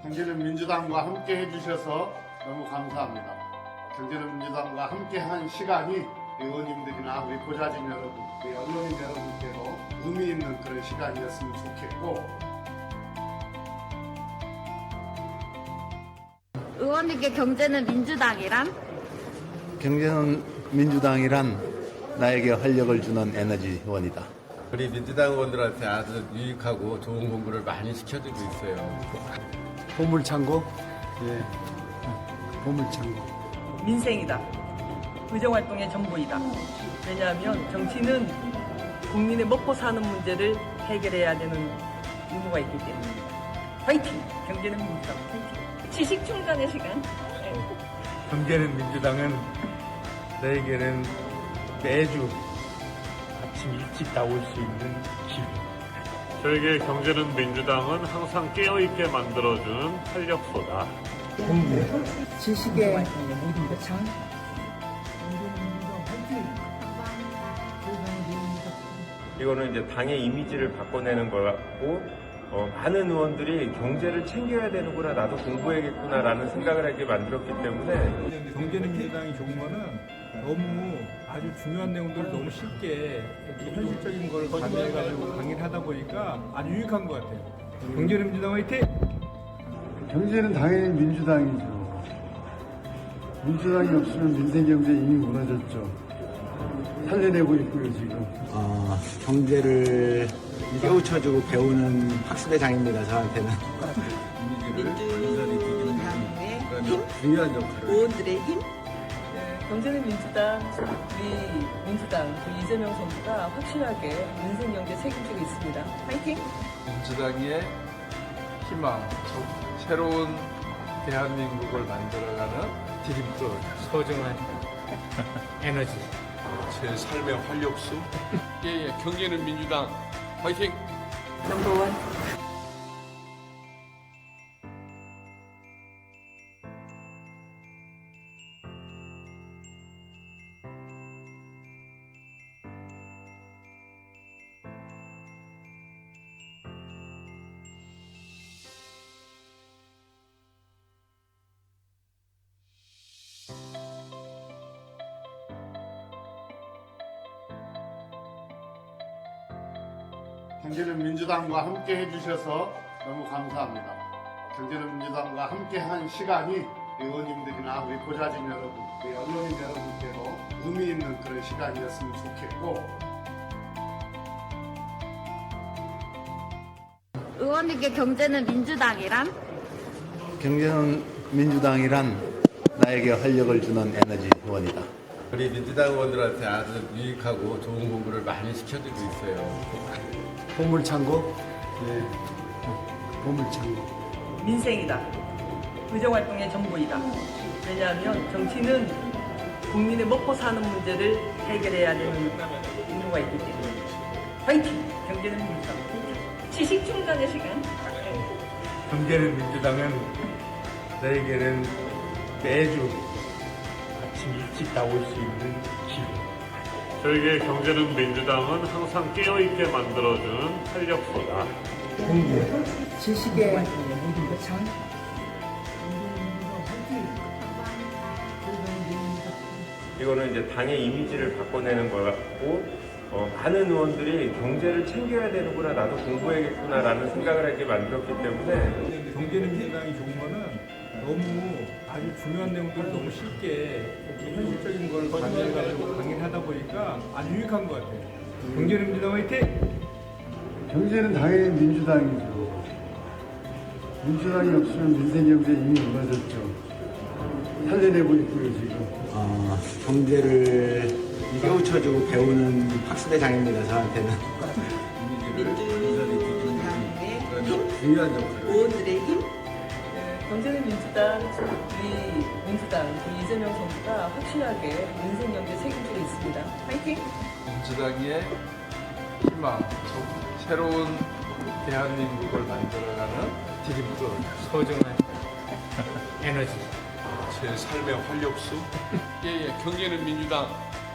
경제는 민주당과 함께 해주셔서 너무 감사합니다. 경제는 민주당과 함께한 시간이 의원님들이나 우리 보좌진 여러분, 우리 언론인 여러분께도 의미 있는 그런 시간이었으면 좋겠고, 의원님께 경제는 민주당이란? 경제는 민주당이란 나에게 활력을 주는 에너지원이다. 우리 민주당 의원들한테 아주 유익하고 좋은 공부를 많이 시켜주고 있어요. 보물창고? 예. 보물창고. 민생이다. 의정활동의 전부이다. 왜냐하면 정치는 국민의 먹고 사는 문제를 해결해야 되는 의무가 있기 때문입니다. 화이팅! 경제는 민주당 화이팅! 지식 충전의 시간. 경제는 민주당은 너에게는 매주 아침 일찍 나올 수 있는 길. 저에게 경제는 민주당은 항상 깨어있게 만들어주는 활력소다. 지식의 장 이거는 이제 당의 이미지를 바꿔내는 거고, 많은 의원들이 경제를 챙겨야 되는구나, 나도 공부해야겠구나라는 생각을 하게 만들었기 때문에. 경제는 민주당이 좋은 거는 너무 아주 중요한 내용들을 너무 쉽게 이렇게 현실적인 걸 가미해가지고 강의를 하다 보니까 아주 유익한 것 같아요. 경제는 민주당 화이팅! 경제는 당연히 민주당이죠. 민주당이 없으면 민생경제 이미 무너졌죠. 살려내고 있고요, 지금. 경제를 깨우쳐주고 배우는 학습의 장입니다, 저한테는. 민주당의 힘, 중요한 역할을. 의원들의 힘. 경제는 민주당, 우리 민주당, 우리 이재명 선수가 확실하게 민생 경제 책임지고 있습니다. 화이팅! 민주당의 희망, 새로운 대한민국을 만들어가는 디딤돌. 소중한 에너지. 제 삶의 활력소. 예, 경제는 민주당 화이팅! 넘버원. 경제는 민주당과 함께 해주셔서 너무 감사합니다. 경제는 민주당과 함께한 시간이 의원님들이나 우리 보좌진 여러분, 우리 언론인 여러분께도 의미 있는 그런 시간이었으면 좋겠고, 의원님께 경제는 민주당이란? 경제는 민주당이란 나에게 활력을 주는 에너지원이다. 우리 민주당 의원들한테 아주 유익하고 좋은 공부를 많이 시켜주고 있어요. 보물창고? 예. 보물창고. 민생이다. 의정활동의 전부이다. 왜냐하면 정치는 국민의 먹고 사는 문제를 해결해야 되는 의무가 있기 때문입니다. 화이팅! 경제는 민주당 화이팅! 지식 충전의 시간. 경제는 민주당은 너에게는 매주 아침 일찍 나올 수 있는 길. 저에게 경제는 민주당은 항상 깨어있게 만들어주는 활력소다. 지식의 장 이거는 이제 당의 이미지를 바꿔내는 거고, 많은 의원들이 경제를 챙겨야 되는구나, 나도 공부해야겠구나라는 생각을 하게 만들었기 때문에. 경제는 민주당이 좋은 거는 너무 아주 중요한 내용들을 너무 쉽게 이렇게 현실적인 걸 가미해가지고 강의를 하다 보니까 아주 유익한 것 같아요. 경제는 민주당 화이팅! 경제는 당연히 민주당이죠. 민주당이 없으면 민생경제 이미 무너졌죠. 살려내고 있고요, 지금. 경제를 깨우쳐주고 배우는 학습의 장입니다, 저한테는. 민주당의 힘, 중요한 역할을. 의원들의 힘. 경제는 민주당, 우리 민주당, 우리 이재명 선수가 확실하게 민생 경제 책임지고 있습니다. 화이팅! 민주당의 희망, 새로운 대한민국을 만들어가는 디딤돌. 소중한 에너지. 제 삶의 활력소. 예, 경제는 민주당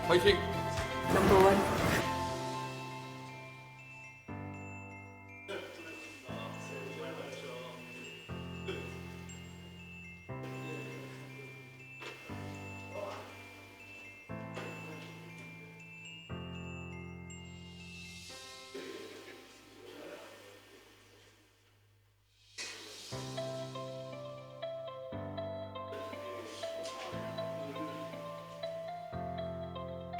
화이팅! 넘버원.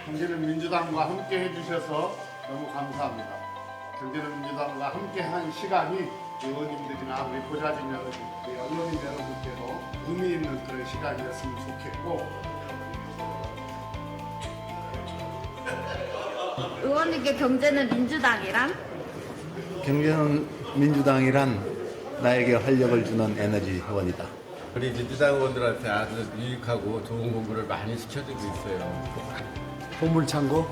경제는 민주당과 함께 해주셔서 너무 감사합니다. 경제는 민주당과 함께한 시간이 의원님들이나 우리 보좌진 여러분, 우리 언론인 여러분께도 의미 있는 그런 시간이었으면 좋겠고, 의원님께 경제는 민주당이란? 경제는 민주당이란 나에게 활력을 주는 에너지원이다. 우리 민주당 의원들한테 아주 유익하고 좋은 공부를 많이 시켜주고 있어요. 보물창고?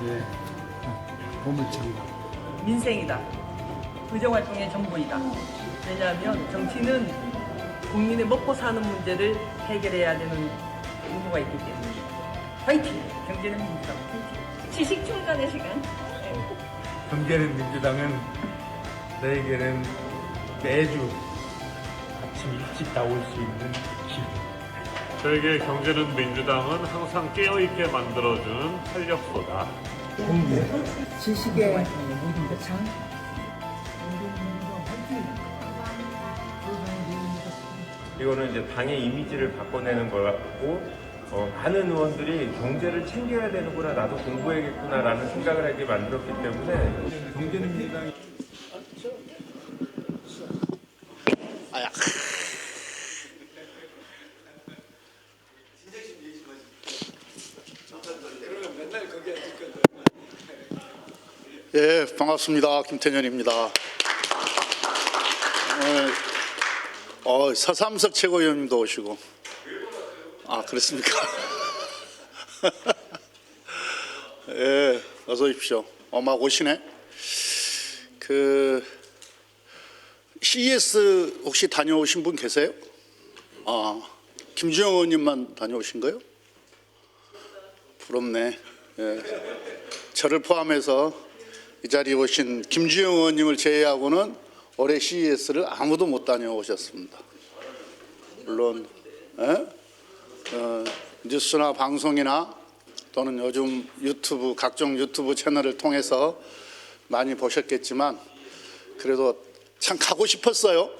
예. 보물창고. 민생이다. 의정활동의 전부이다. 왜냐하면 정치는 국민의 먹고 사는 문제를 해결해야 되는 의무가 있기 때문에. 화이팅! 경제는 민주당 화이팅! 지식 충전의 시간. 경제는 민주당은 너에게는 매주 아침 일찍 나올 수 있는 길. 저에게 경제는 민주당은 항상 깨어있게 만들어주는 활력소다. 지식의 모든 것 장. 이거는 이제 당의 이미지를 바꿔내는 걸 같고 많은 의원들이 경제를 챙겨야 되는구나, 나도 공부해야겠구나라는 생각을 하게 만들었기 때문에 경제는 민주당이 아야. 예, 반갑습니다. 김태년입니다. 서삼석 최고위원님도 오시고. 아, 그렇습니까? 예, 어서 오십시오. 막 오시네. CES 혹시 다녀오신 분 계세요? 김주영 의원님만 다녀오신 거예요? 부럽네. 예. 저를 포함해서 이 자리에 오신 김주영 의원님을 제외하고는 올해 CES를 아무도 못 다녀오셨습니다. 물론 뉴스나 방송이나 또는 요즘 유튜브, 각종 유튜브 채널을 통해서 많이 보셨겠지만 그래도 참 가고 싶었어요.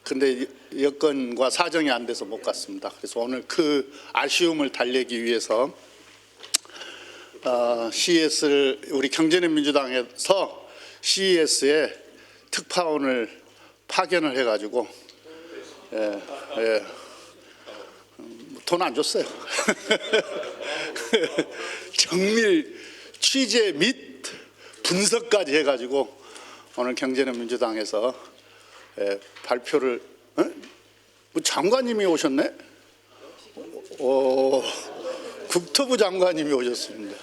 근데 여건과 사정이 안 돼서 못 갔습니다. 그래서 오늘 그 아쉬움을 달래기 위해서 CES를 우리 경제는 민주당에서 CES에 특파원을 파견을 해가지고 돈 안 줬어요. 정밀 취재 및 분석까지 해가지고 오늘 경제는 민주당에서 발표를 뭐 장관님이 오셨네? 국토부 장관님이 오셨습니다.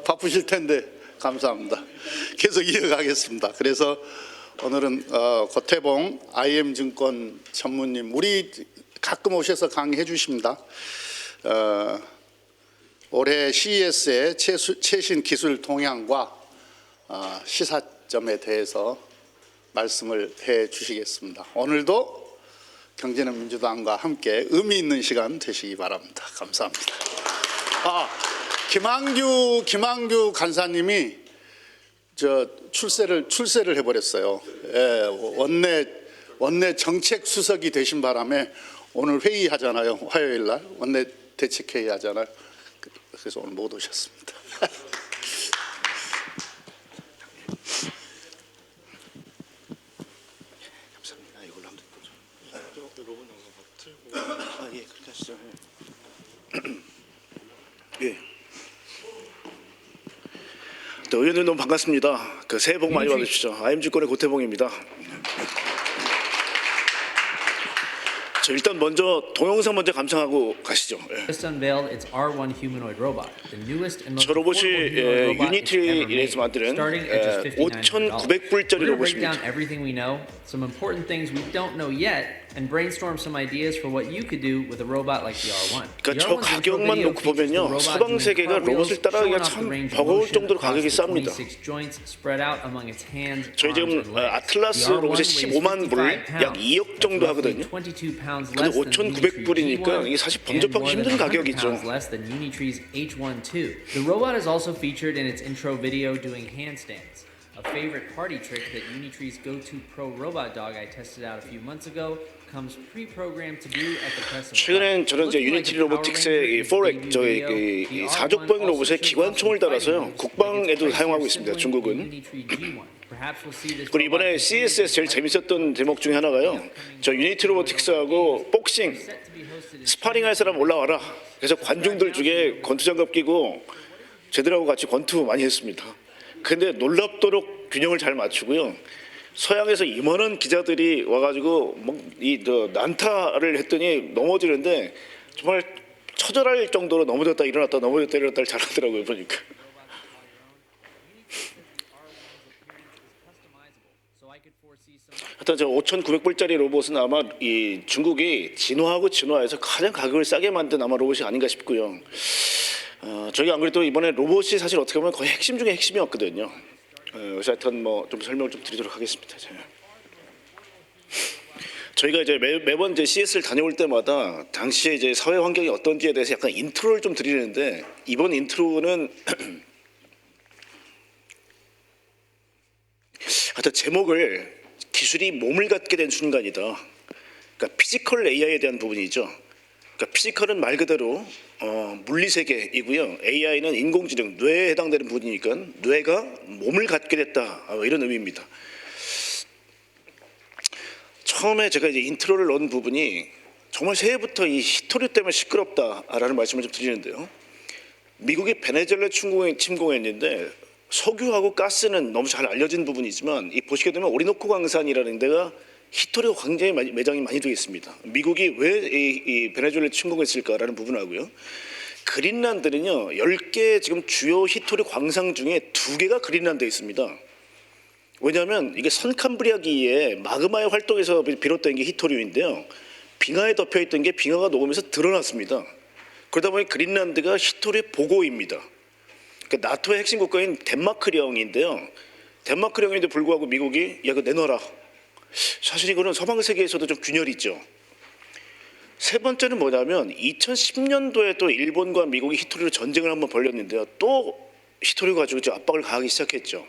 바쁘실 텐데 감사합니다. 계속 이어가겠습니다. 그래서 오늘은 고태봉 IM증권 전무님, 우리 가끔 오셔서 강의해 주십니다. 올해 CES의 최신 기술 동향과 시사점에 대해서 말씀을 해 주시겠습니다. 오늘도 경제는 민주당과 함께 의미 있는 시간 되시기 바랍니다. 감사합니다. 김한규 간사님이 출세를 해버렸어요. 원내 정책 수석이 되신 바람에 오늘 회의하잖아요. 화요일 날 원내 대책회의 하잖아요. 그래서 오늘 못 오셨습니다. 감사합니다. 이걸로 한번 들고. 예, 그렇게 하시죠. 예. 의원님 너무 반갑습니다. 새해 복 많이 받으십시오. IM증권의 고태봉입니다. 일단 먼저 동영상 먼저 감상하고 가시죠. 저 로봇이 유니티에서 만드는 5,900불짜리 로봇입니다. Some important things we don't know yet and brainstorm some ideas for what you could do with a robot like the R1. 그러니까 저 가격만 놓고 보면요, 서방 세계가 로봇을 따라가기가 참 버거울 정도로 가격이 쌉니다. 저희 지금 아틀라스 로봇이 15만 불, 약 2억 정도 하거든요. 근데 5,900불이니까 이게 사실 범접하기 힘든 가격이죠. The robot is also featured in its intro video doing handstands. A favorite party trick that Unitree's go-to pro robot dog I tested out a few months ago comes pre-programmed to do at the press of a 최근엔 저는 이제 유니티 로보틱스의 이 포렉 이 사족보행 로봇에 기관총을 달아서요 국방에도 사용하고 있습니다. 중국은. 그리고 이번에 CES에서 제일 재밌었던 대목 중에 하나가요. 저 유니티 로보틱스하고 복싱 스파링할 사람 올라와라. 그래서 관중들 중에 권투장갑 끼고 쟤들하고 같이 권투 많이 했습니다. 근데 놀랍도록 균형을 잘 맞추고요. 서양에서 이만한 기자들이 와가지고 난타를 했더니 넘어지는데 정말 처절할 정도로 넘어졌다 일어났다 넘어졌다 일어났다를 잘하더라고요 보니까. 하여튼 저 5,900불짜리 로봇은 아마 이 중국이 진화해서 가장 가격을 싸게 만든 아마 로봇이 아닌가 싶고요. 저희가 안 그래도 이번에 로봇이 사실 어떻게 보면 거의 핵심 중에 핵심이었거든요. 그래서 하여튼 뭐 좀 설명을 좀 드리도록 하겠습니다. 저희가 이제 매번 이제 CS를 다녀올 때마다 당시에 이제 사회 환경이 어떤지에 대해서 약간 인트로를 좀 드리는데 이번 인트로는 하여튼 제목을 기술이 몸을 갖게 된 순간이다. 그러니까 피지컬 AI에 대한 부분이죠. 그러니까 피지컬은 말 그대로 물리 세계이고요. AI는 인공지능, 뇌에 해당되는 부분이니까 뇌가 몸을 갖게 됐다. 이런 의미입니다. 처음에 제가 이제 인트로를 넣은 부분이 정말 새해부터 이 히토리 때문에 시끄럽다라는 말씀을 좀 드리는데요. 미국이 베네수엘라 침공했는데 석유하고 가스는 너무 잘 알려진 부분이지만 이 보시게 되면 오리노코 강산이라는 데가 히토리가 굉장히 매장이 많이 되어 있습니다. 미국이 왜 이 베네수엘라 침공했을까라는 부분하고요. 그린란드는요 10개 지금 주요 히토리 광산 중에 2개가 그린란드에 있습니다. 왜냐하면 이게 선캄브리아기의 마그마의 활동에서 비롯된 게 히토리인데요. 빙하에 덮여있던 게 빙하가 녹으면서 드러났습니다. 그러다 보니 그린란드가 히토리의 보고입니다. 그러니까 나토의 핵심 국가인 덴마크령인데요. 덴마크령인데 불구하고 미국이 야, 그거 내놔라. 사실 이거는 서방 세계에서도 좀 균열이 있죠. 세 번째는 뭐냐면 2010년도에 또 일본과 미국이 히토리로 전쟁을 한번 벌였는데요. 또 히토리 가지고 이제 압박을 가하기 시작했죠.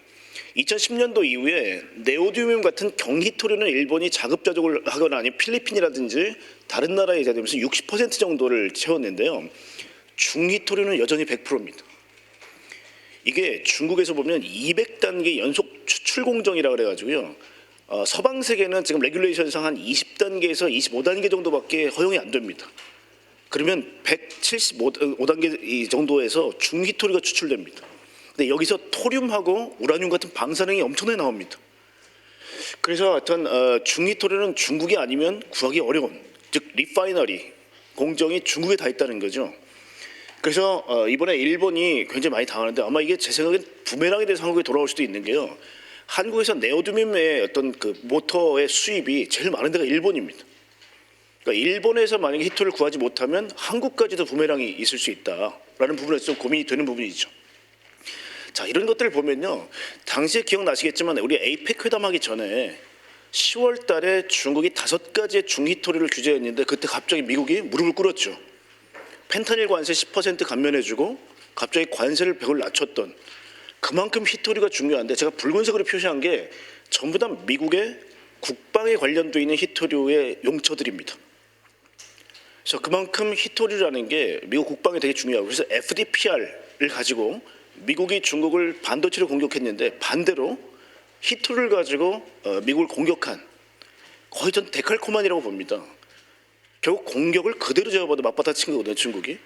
2010년도 이후에 네오디뮴 같은 경히토리는 일본이 자급자족을 하거나 아니면 필리핀이라든지 다른 나라에 대해서 60% 정도를 채웠는데요. 중히토리는 여전히 100%입니다. 이게 중국에서 보면 200단계 연속 추출 공정이라 그래가지고요. 서방 세계는 지금 레귤레이션상 한 20단계에서 25단계 정도밖에 허용이 안 됩니다. 그러면 175단계 이 정도에서 중히토리가 추출됩니다. 근데 여기서 토륨하고 우라늄 같은 방사능이 엄청나게 나옵니다. 그래서 하여튼 중히토리는 중국이 아니면 구하기 어려운, 즉 리파이너리 공정이 중국에 다 있다는 거죠. 그래서 이번에 일본이 굉장히 많이 당하는데 아마 이게 제 생각엔 부메랑에 대해서 한국에 돌아올 수도 있는 게요. 한국에서 네오디뮴의 어떤 그 모터의 수입이 제일 많은 데가 일본입니다. 그러니까 일본에서 만약에 히토를 구하지 못하면 한국까지도 부메랑이 있을 수 있다라는 부분에서 좀 고민이 되는 부분이죠. 자, 이런 것들을 보면요. 당시에 기억나시겠지만 우리 에이펙 회담하기 전에 10월 달에 중국이 5가지의 중히토리를 규제했는데 그때 갑자기 미국이 무릎을 꿇었죠. 펜타닐 관세 10% 감면해주고 갑자기 관세를 100을 낮췄던 그만큼 히토리가 중요한데 제가 붉은색으로 표시한 게 전부 다 미국의 국방에 관련되어 있는 히토리의 용처들입니다. 그래서 그만큼 히토리라는 게 미국 국방에 되게 중요하고 그래서 FDPR을 가지고 미국이 중국을 반도체로 공격했는데 반대로 히토리를 가지고 미국을 공격한 거의 전 데칼코만이라고 봅니다. 결국 공격을 그대로 제어받아 맞받아친 거거든요, 중국이.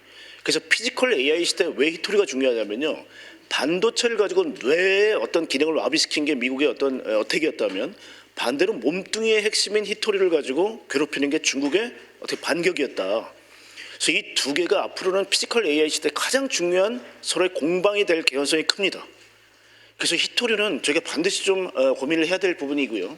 그래서 피지컬 AI 시대에 왜 히토리가 중요하냐면요. 반도체를 가지고 뇌의 어떤 기능을 마비시킨 게 미국의 어떤 어택이었다면 반대로 몸뚱이의 핵심인 히토리를 가지고 괴롭히는 게 중국의 어떻게 반격이었다. 그래서 이 두 개가 앞으로는 피지컬 AI 시대 가장 중요한 서로의 공방이 될 개연성이 큽니다. 그래서 히토리는 저희가 반드시 좀 고민을 해야 될 부분이고요.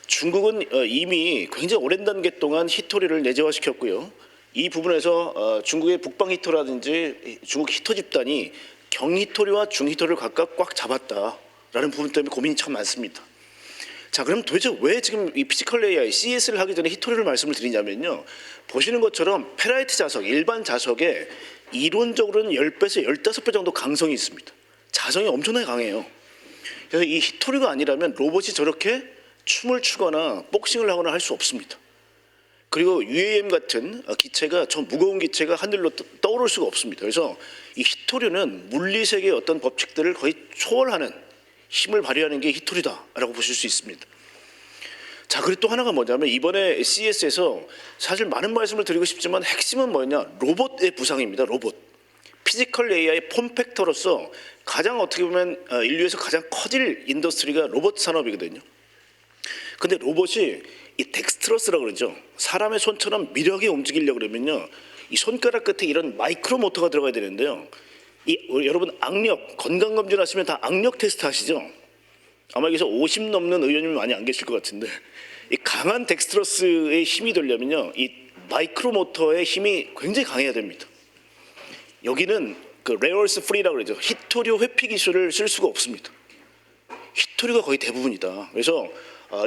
중국은 이미 굉장히 오랜 단계 동안 히토리를 내재화시켰고요. 이 부분에서 중국의 북방 히토라든지 중국 히토 집단이 경히토리와 중히토리를 각각 꽉 잡았다라는 부분 때문에 고민이 참 많습니다. 자, 그럼 도대체 왜 지금 이 피지컬 AI, CS를 하기 전에 히토리를 말씀을 드리냐면요. 보시는 것처럼 페라이트 자석, 일반 자석에 이론적으로는 10배에서 15배 정도 강성이 있습니다. 자성이 엄청나게 강해요. 그래서 이 히토리가 아니라면 로봇이 저렇게 춤을 추거나 복싱을 하거나 할 수 없습니다. 그리고 UAM 같은 기체가 저 무거운 기체가 하늘로 떠오를 수가 없습니다. 그래서 이 히토류는 물리세계의 어떤 법칙들을 거의 초월하는 힘을 발휘하는 게 히토리다라고 보실 수 있습니다. 자, 그리고 또 하나가 뭐냐면 이번에 CES에서 사실 많은 말씀을 드리고 싶지만 핵심은 뭐냐? 로봇의 부상입니다. 로봇. 피지컬 AI 폼팩터로서 가장 어떻게 보면 인류에서 가장 커질 인더스트리가 로봇 산업이거든요. 근데 로봇이 이 덱스트러스라고 그러죠. 사람의 손처럼 미력이 움직이려고 그러면요. 이 손가락 끝에 이런 마이크로 모터가 들어가야 되는데요. 여러분 악력, 건강검진 하시면 다 악력 테스트 하시죠? 아마 여기서 50 넘는 의원님이 많이 안 계실 것 같은데 이 강한 덱스트러스의 힘이 되려면요. 이 마이크로 모터의 힘이 굉장히 강해야 됩니다. 여기는 그 레어스 프리라고 그러죠. 히토류 회피 기술을 쓸 수가 없습니다. 히토류가 거의 대부분이다. 그래서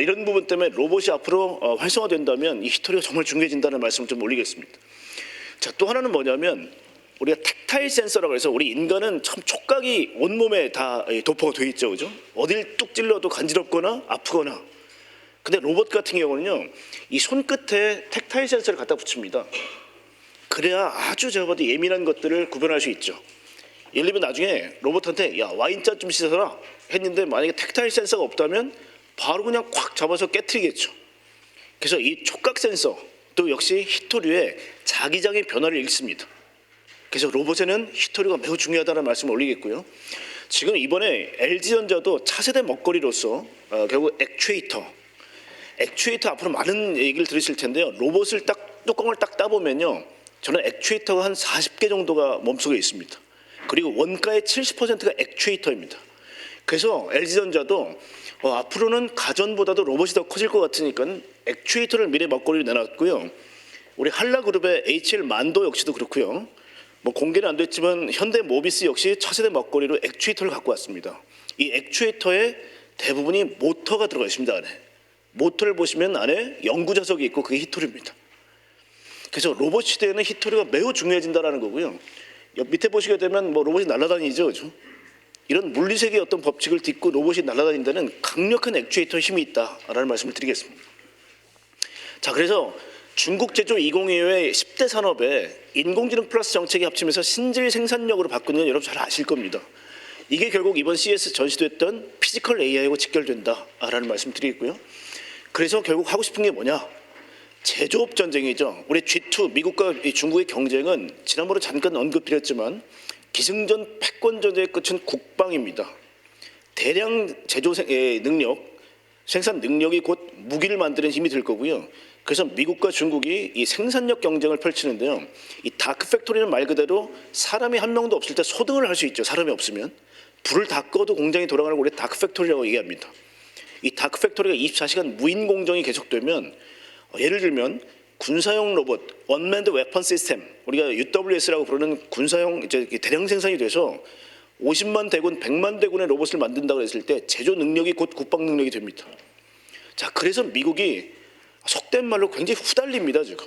이런 부분 때문에 로봇이 앞으로 활성화된다면 이 히토리가 정말 중요해진다는 말씀을 좀 올리겠습니다. 자, 또 하나는 뭐냐면 우리가 텍타일 센서라고 해서 우리 인간은 참 촉각이 온몸에 다 도포가 되어 있죠. 그죠? 어딜 뚝 찔러도 간지럽거나 아프거나. 근데 로봇 같은 경우는요. 이 손끝에 텍타일 센서를 갖다 붙입니다. 그래야 아주 제가 봐도 예민한 것들을 구별할 수 있죠. 예를 들면 나중에 로봇한테 야 와인잔 좀 씻어라 했는데 만약에 텍타일 센서가 없다면 바로 그냥 콱 잡아서 깨트리겠죠. 그래서 이 촉각 센서도 역시 히토류의 자기장의 변화를 읽습니다. 그래서 로봇에는 히토류가 매우 중요하다는 말씀을 올리겠고요. 지금 이번에 LG전자도 차세대 먹거리로서 결국 액추에이터 앞으로 많은 얘기를 들으실 텐데요. 로봇을 딱 뚜껑을 딱 따보면요. 저는 액추에이터가 한 40개 정도가 몸속에 있습니다. 그리고 원가의 70%가 액추에이터입니다. 그래서 LG전자도 앞으로는 가전보다도 로봇이 더 커질 것 같으니까 액추에이터를 미래 먹거리로 내놨고요. 우리 한라그룹의 HL 만도 역시도 그렇고요. 뭐 공개는 안 됐지만 현대모비스 역시 차세대 먹거리로 액추에이터를 갖고 왔습니다. 이 액추에이터의 대부분이 모터가 들어가 있습니다. 안에. 모터를 보시면 안에 연구자석이 있고 그게 히토리입니다. 그래서 로봇 시대에는 히토리가 매우 중요해진다는 거고요. 밑에 보시게 되면 뭐 로봇이 날아다니죠. 그렇죠? 이런 물리세계의 어떤 법칙을 딛고 로봇이 날아다닌다는 강력한 액추에이터의 힘이 있다라는 말씀을 드리겠습니다. 자, 그래서 중국 제조 2025의 10대 산업에 인공지능 플러스 정책이 합치면서 신질 생산력으로 바꾸는 건 여러분 잘 아실 겁니다. 이게 결국 이번 CES 전시됐던 피지컬 AI하고 직결된다라는 말씀 드리겠고요. 그래서 결국 하고 싶은 게 뭐냐? 제조업 전쟁이죠. 우리 G2 미국과 중국의 경쟁은 지난번에 잠깐 언급드렸지만 기승전 패권 전쟁의 끝은 국방입니다. 대량 제조 능력, 생산 능력이 곧 무기를 만드는 힘이 될 거고요. 그래서 미국과 중국이 이 생산력 경쟁을 펼치는데요. 이 다크 팩토리는 말 그대로 사람이 한 명도 없을 때 소등을 할 수 있죠. 사람이 없으면. 불을 다 꺼도 공장이 돌아가는 걸 우리 다크 팩토리라고 얘기합니다. 이 다크 팩토리가 24시간 무인 공정이 계속되면 예를 들면 군사용 로봇, 언맨드 웨펀 시스템, 우리가 UWS라고 부르는 군사용 이제 대량 생산이 돼서 50만 대군, 100만 대군의 로봇을 만든다고 했을 때 제조 능력이 곧 국방 능력이 됩니다. 자, 그래서 미국이 속된 말로 굉장히 후달립니다. 지금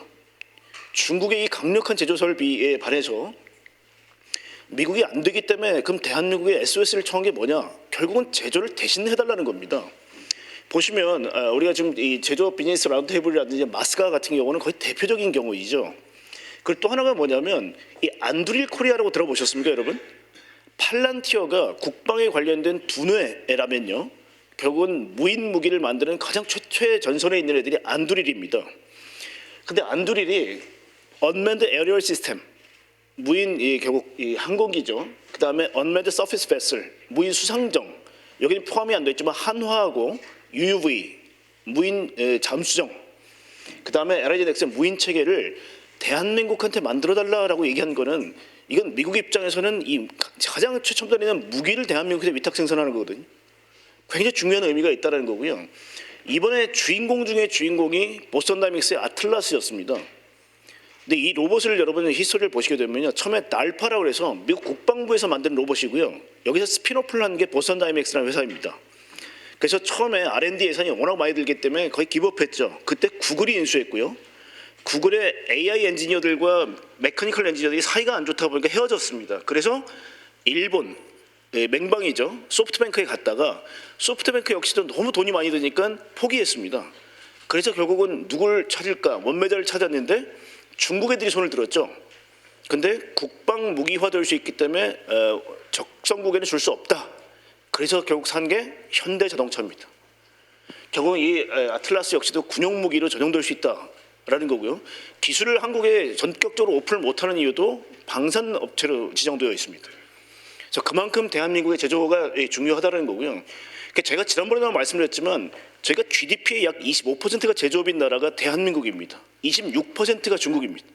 중국의 이 강력한 제조 설비에 반해서 미국이 안 되기 때문에 그럼 대한민국의 SOS를 청한 게 뭐냐? 결국은 제조를 대신 해달라는 겁니다. 보시면 우리가 지금 이 제조업 비즈니스 라운드테이블이라든지 마스가 같은 경우는 거의 대표적인 경우이죠. 그리고 또 하나가 뭐냐면 이 안드릴 코리아라고 들어보셨습니까, 여러분? 팔란티어가 국방에 관련된 두뇌라면요. 결국은 무인 무기를 만드는 가장 최초의 전선에 있는 애들이 안드릴입니다. 근데 안드릴이 언맨드 에어리얼 시스템, 무인 결국 이 항공기죠. 그 다음에 언맨드 서피스 베슬, 무인 수상정, 여기는 포함이 안 돼 있지만 한화하고 UUV, 무인 잠수정, 그 다음에 LIGX 무인 체계를 대한민국한테 만들어달라고 얘기한 거는 이건 미국 입장에서는 이 가장 최첨단인 무기를 대한민국에 위탁 생산하는 거거든요. 굉장히 중요한 의미가 있다는 거고요. 이번에 주인공 중에 주인공이 보스턴 다이내믹스의 아틀라스였습니다. 근데 이 로봇을 여러분 히스토리를 보시게 되면요. 처음에 날파라고 해서 미국 국방부에서 만든 로봇이고요. 여기서 스피노프를 한 게 보스턴 다이내믹스라는 회사입니다. 그래서 처음에 R&D 예산이 워낙 많이 들기 때문에 거의 기법했죠. 그때 구글이 인수했고요. 구글의 AI 엔지니어들과 메커니컬 엔지니어들이 사이가 안 좋다 보니까 헤어졌습니다. 그래서 일본 맹방이죠. 소프트뱅크에 갔다가 소프트뱅크 역시도 너무 돈이 많이 드니까 포기했습니다. 그래서 결국은 누굴 찾을까 원매자를 찾았는데 중국 애들이 손을 들었죠. 근데 국방 무기화될 수 있기 때문에 적성국에는 줄 수 없다. 그래서 결국 산 게 현대자동차입니다. 결국 이 아틀라스 역시도 군용 무기로 전용될 수 있다라는 거고요. 기술을 한국에 전격적으로 오픈을 못하는 이유도 방산 업체로 지정되어 있습니다. 그래서 그만큼 대한민국의 제조가 중요하다는 거고요. 그러니까 제가 지난번에도 말씀드렸지만 저희가 GDP의 약 25%가 제조업인 나라가 대한민국입니다. 26%가 중국입니다.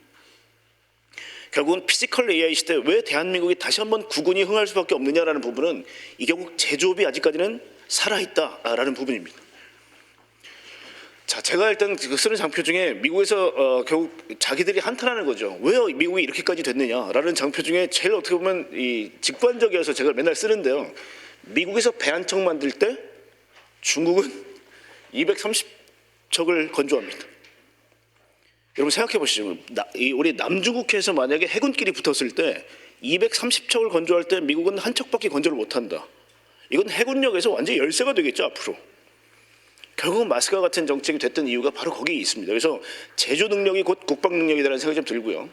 결국은 피지컬 AI 시대 왜 대한민국이 다시 한번 구군이 흥할 수밖에 없느냐라는 부분은 이 결국 제조업이 아직까지는 살아있다라는 부분입니다. 자, 제가 일단 쓰는 장표 중에 미국에서 결국 자기들이 한탄하는 거죠. 왜 미국이 이렇게까지 됐느냐라는 장표 중에 제일 어떻게 보면 이 직관적이어서 제가 맨날 쓰는데요. 미국에서 배 한 척 만들 때 중국은 230척을 건조합니다. 여러분 생각해 보시죠. 우리 남중국해에서 만약에 해군끼리 붙었을 때 230척을 건조할 때 미국은 한 척밖에 건조를 못한다. 이건 해군력에서 완전히 열세가 되겠죠 앞으로. 결국은 마스크와 같은 정책이 됐던 이유가 바로 거기에 있습니다. 그래서 제조 능력이 곧 국방 능력이라는 생각이 좀 들고요.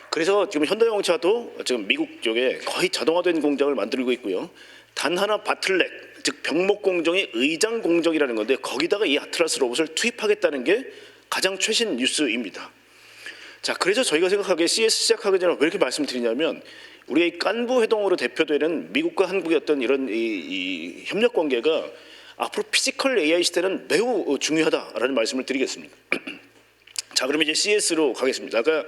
그래서 지금 현대자동차도 지금 미국 쪽에 거의 자동화된 공장을 만들고 있고요. 단 하나 바틀렉, 즉 병목 공정이 의장 공정이라는 건데 거기다가 이 아틀라스 로봇을 투입하겠다는 게 가장 최신 뉴스입니다. 자, 그래서 저희가 생각하기에 CS 시작하기 전에 왜 이렇게 말씀드리냐면 우리가 이 깐부 회동으로 대표되는 미국과 한국의 어떤 이런 이 협력 관계가 앞으로 피지컬 AI 시대는 매우 중요하다라는 말씀을 드리겠습니다. 자, 그러면 이제 CS로 가겠습니다. 아까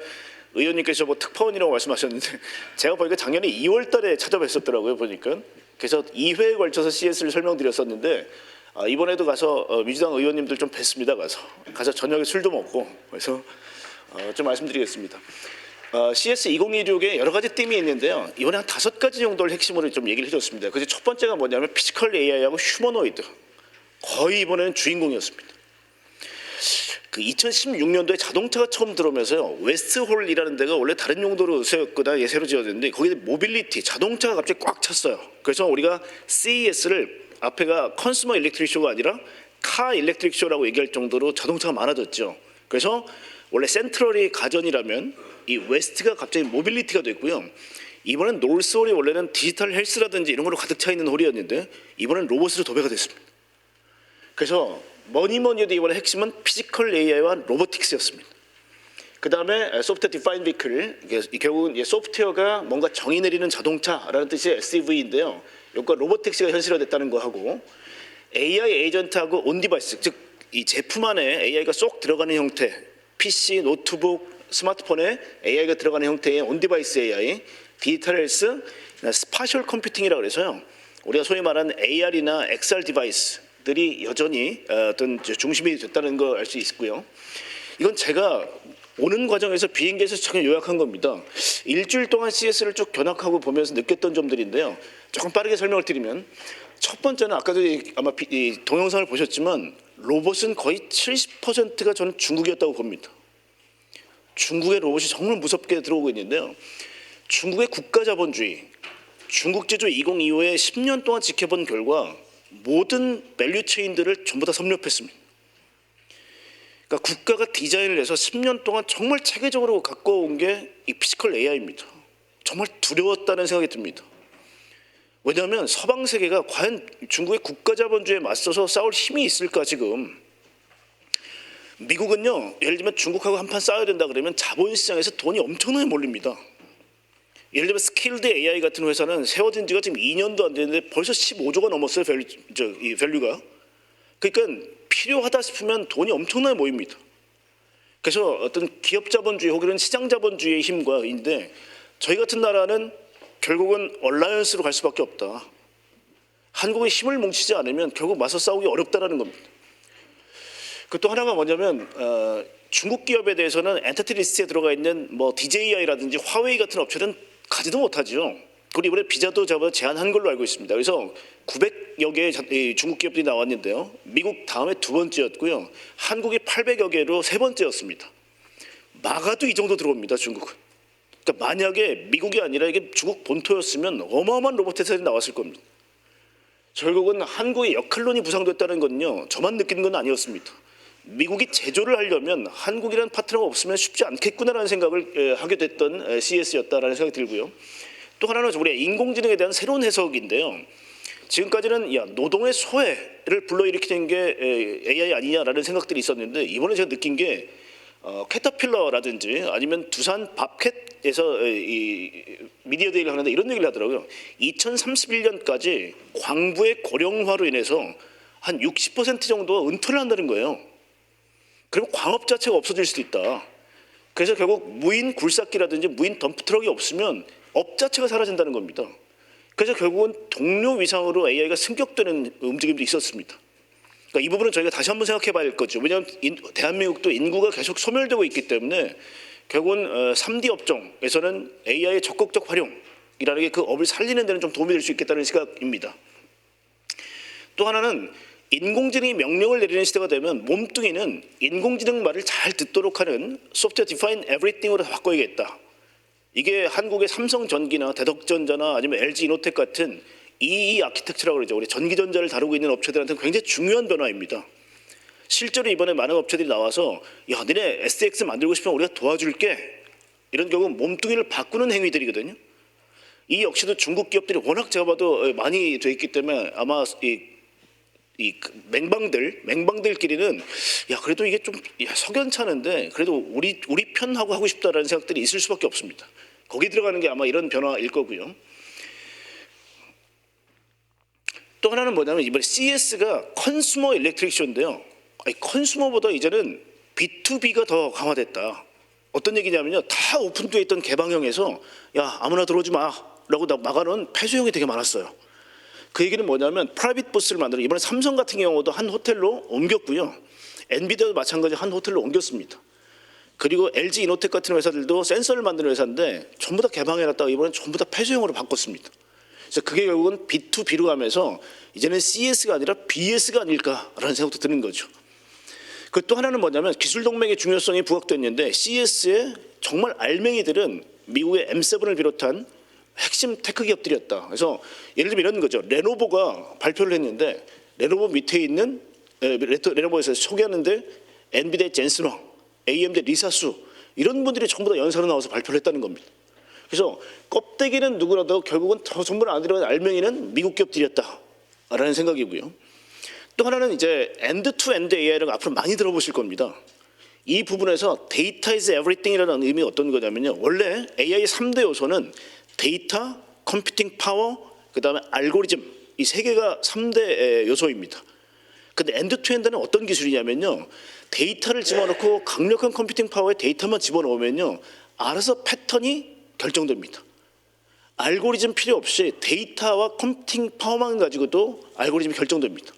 의원님께서 뭐 특파원이라고 말씀하셨는데 제가 보니까 작년에 2월달에 찾아뵀었더라고요 보니까. 그래서 2회에 걸쳐서 CS를 설명드렸었는데 이번에도 가서 민주당 의원님들 좀 뵀습니다. 가서 저녁에 술도 먹고 그래서 좀 말씀드리겠습니다. CS 2026에 여러 가지 띠이 있는데요. 이번에 한 5가지 정도를 핵심으로 좀 얘기를 해줬습니다. 그래서 첫 번째가 뭐냐면 피지컬 AI하고 휴머노이드. 거의 이번에는 주인공이었습니다. 그 2016년도에 자동차가 처음 들어오면서요. 웨스트홀이라는 데가 원래 다른 용도로 쓰였거나 새로 지어졌는데 거기에 모빌리티, 자동차가 갑자기 꽉 찼어요. 그래서 우리가 CES를 앞에가 컨슈머 일렉트릭 쇼가 아니라 카 일렉트릭 쇼라고 얘기할 정도로 자동차가 많아졌죠. 그래서 원래 센트럴이 가전이라면 이 웨스트가 갑자기 모빌리티가 됐고요. 이번엔 놀스홀이 원래는 디지털 헬스라든지 이런 걸로 가득 차 있는 홀이었는데 이번엔 로봇으로 도배가 됐습니다. 그래서 뭐니 해도 이번에 핵심은 피지컬 AI와 로보틱스였습니다. 그 다음에 소프트웨어 디파인 비클, 결국은 소프트웨어가 뭔가 정의 내리는 자동차라는 뜻의 SDV인데요. 여기가 로보틱스가 현실화됐다는 거 하고 AI 에이전트하고 온 디바이스, 즉 이 제품 안에 AI가 쏙 들어가는 형태, PC, 노트북, 스마트폰에 AI가 들어가는 형태의 온 디바이스 AI, 디지털 헬스, 스파셜 컴퓨팅이라고 그래서요. 우리가 소위 말하는 AR이나 XR 디바이스들이 여전히 어떤 중심이 됐다는 걸 알 수 있고요. 이건 제가 오는 과정에서 비행기에서 잠깐 요약한 겁니다. 일주일 동안 CS를 쭉 견학하고 보면서 느꼈던 점들인데요. 조금 빠르게 설명을 드리면 첫 번째는 아까도 아마 이 동영상을 보셨지만 로봇은 거의 70%가 저는 중국이었다고 봅니다. 중국의 로봇이 정말 무섭게 들어오고 있는데요. 중국의 국가자본주의, 중국 제조 2025에 10년 동안 지켜본 결과 모든 밸류체인들을 전부 다 섭렵했습니다. 그러니까 국가가 디자인을 해서 10년 동안 정말 체계적으로 갖고 온 게 이 피지컬 AI입니다. 정말 두려웠다는 생각이 듭니다. 왜냐하면 서방 세계가 과연 중국의 국가자본주의에 맞서서 싸울 힘이 있을까 지금. 미국은요, 예를 들면 중국하고 한판 싸워야 된다 그러면 자본시장에서 돈이 엄청나게 몰립니다. 예를 들면 스킬드 AI 같은 회사는 세워진 지가 지금 2년도 안 됐는데 벌써 15조가 넘었어요, 이 밸류가. 그러니까 필요하다 싶으면 돈이 엄청나게 모입니다. 그래서 어떤 기업 자본주의 혹은 시장 자본주의의 힘과인데 저희 같은 나라는 결국은 얼라이언스로 갈 수밖에 없다. 한국의 힘을 뭉치지 않으면 결국 맞서 싸우기 어렵다라는 겁니다. 그 또 하나가 뭐냐면 중국 기업에 대해서는 엔티티 리스트에 들어가 있는 뭐 DJI라든지 화웨이 같은 업체는 가지도 못하죠. 그리고 이번에 비자도 제한한 걸로 알고 있습니다. 그래서 900여 개의 중국 기업들이 나왔는데요. 미국 다음에 두 번째였고요. 한국이 800여 개로 세 번째였습니다. 막아도 이 정도 들어옵니다. 중국은. 그러니까 만약에 미국이 아니라 이게 중국 본토였으면 어마어마한 로봇 회사들이 나왔을 겁니다. 결국은 한국의 역할론이 부상됐다는 건요, 저만 느끼는 건 아니었습니다. 미국이 제조를 하려면 한국이라는 파트너가 없으면 쉽지 않겠구나라는 생각을 하게 됐던 CES였다라는 생각이 들고요. 또 하나는 우리가 인공지능에 대한 새로운 해석인데요. 지금까지는 노동의 소외를 불러일으키는 게 AI 아니냐라는 생각들이 있었는데, 이번에 제가 느낀 게 캐터필러라든지 아니면 두산 밥캣에서 이 미디어 데이를 하는데 이런 얘기를 하더라고요. 2031년까지 광부의 고령화로 인해서 한 60% 정도 은퇴를 한다는 거예요. 그러면 광업 자체가 없어질 수도 있다. 그래서 결국 무인 굴삭기라든지 무인 덤프트럭이 없으면 업 자체가 사라진다는 겁니다. 그래서 결국은 동료 위상으로 AI가 승격되는 움직임도 있었습니다. 그러니까 이 부분은 저희가 다시 한번 생각해 봐야 할 거죠. 왜냐하면 대한민국도 인구가 계속 소멸되고 있기 때문에 결국은 3D 업종에서는 AI의 적극적 활용이라는 게 그 업을 살리는 데는 좀 도움이 될 수 있겠다는 생각입니다. 또 하나는 인공지능이 명령을 내리는 시대가 되면 몸뚱이는 인공지능 말을 잘 듣도록 하는 소프트웨어 디파인 에브리띵으로 바꿔야겠다. 이게 한국의 삼성전기나 대덕전자나 아니면 LG이노텍 같은 EE 아키텍처라고 그러죠. 우리 전기전자를 다루고 있는 업체들한테는 굉장히 중요한 변화입니다. 실제로 이번에 많은 업체들이 나와서 야, 너네 SX 만들고 싶으면 우리가 도와줄게. 이런 경우 몸뚱이를 바꾸는 행위들이거든요. 이 역시도 중국 기업들이 워낙 제가 봐도 많이 돼 있기 때문에 아마 이 맹방들끼리는 야, 그래도 이게 좀 석연찮은데 그래도 우리 편하고 하고 싶다라는 생각들이 있을 수밖에 없습니다. 거기 들어가는 게 아마 이런 변화일 거고요. 또 하나는 뭐냐면 이번에 CES가 컨슈머 일렉트릭 쇼인데요. 컨슈머보다 이제는 B2B가 더 강화됐다. 어떤 얘기냐면요, 다 오픈되어 있던 개방형에서 야, 아무나 들어오지 마라고 막아놓은 폐쇄형이 되게 많았어요. 그 얘기는 뭐냐면 프라이빗 부스를 만들어 이번에 삼성 같은 경우도 한 호텔로 옮겼고요. 엔비디아도 마찬가지 한 호텔로 옮겼습니다. 그리고 LG 이노텍 같은 회사들도 센서를 만드는 회사인데 전부 다 개방해놨다가 이번엔 전부 다 폐쇄형으로 바꿨습니다. 그래서 그게 결국은 B2B로 가면서 이제는 CS가 아니라 BS가 아닐까라는 생각도 드는 거죠. 그 또 하나는 뭐냐면 기술 동맹의 중요성이 부각됐는데 CS의 정말 알맹이들은 미국의 M7을 비롯한 핵심 테크 기업들이었다. 그래서 예를 들면 이런 거죠. 레노버가 발표를 했는데 레노버 밑에 있는 레노버에서 소개하는데 엔비디아 젠슨 황, AMD 리사수 이런 분들이 전부 다 연사로 나와서 발표를 했다는 겁니다. 그래서 껍데기는 누구라도 결국은 전부 안 들어간 알맹이는 미국 기업들이었다라는 생각이고요. 또 하나는 이제 엔드-투-엔드 AI를 앞으로 많이 들어보실 겁니다. 이 부분에서 데이터 is everything이라는 의미가 어떤 거냐면요. 원래 AI의 3대 요소는 데이터, 컴퓨팅 파워, 그다음에 알고리즘 이 세 개가 3대 요소입니다. 근데 엔드-투-엔드는 어떤 기술이냐면요. 데이터를 집어넣고 강력한 컴퓨팅 파워에 데이터만 집어넣으면요. 알아서 패턴이 결정됩니다. 알고리즘 필요 없이 데이터와 컴퓨팅 파워만 가지고도 알고리즘이 결정됩니다.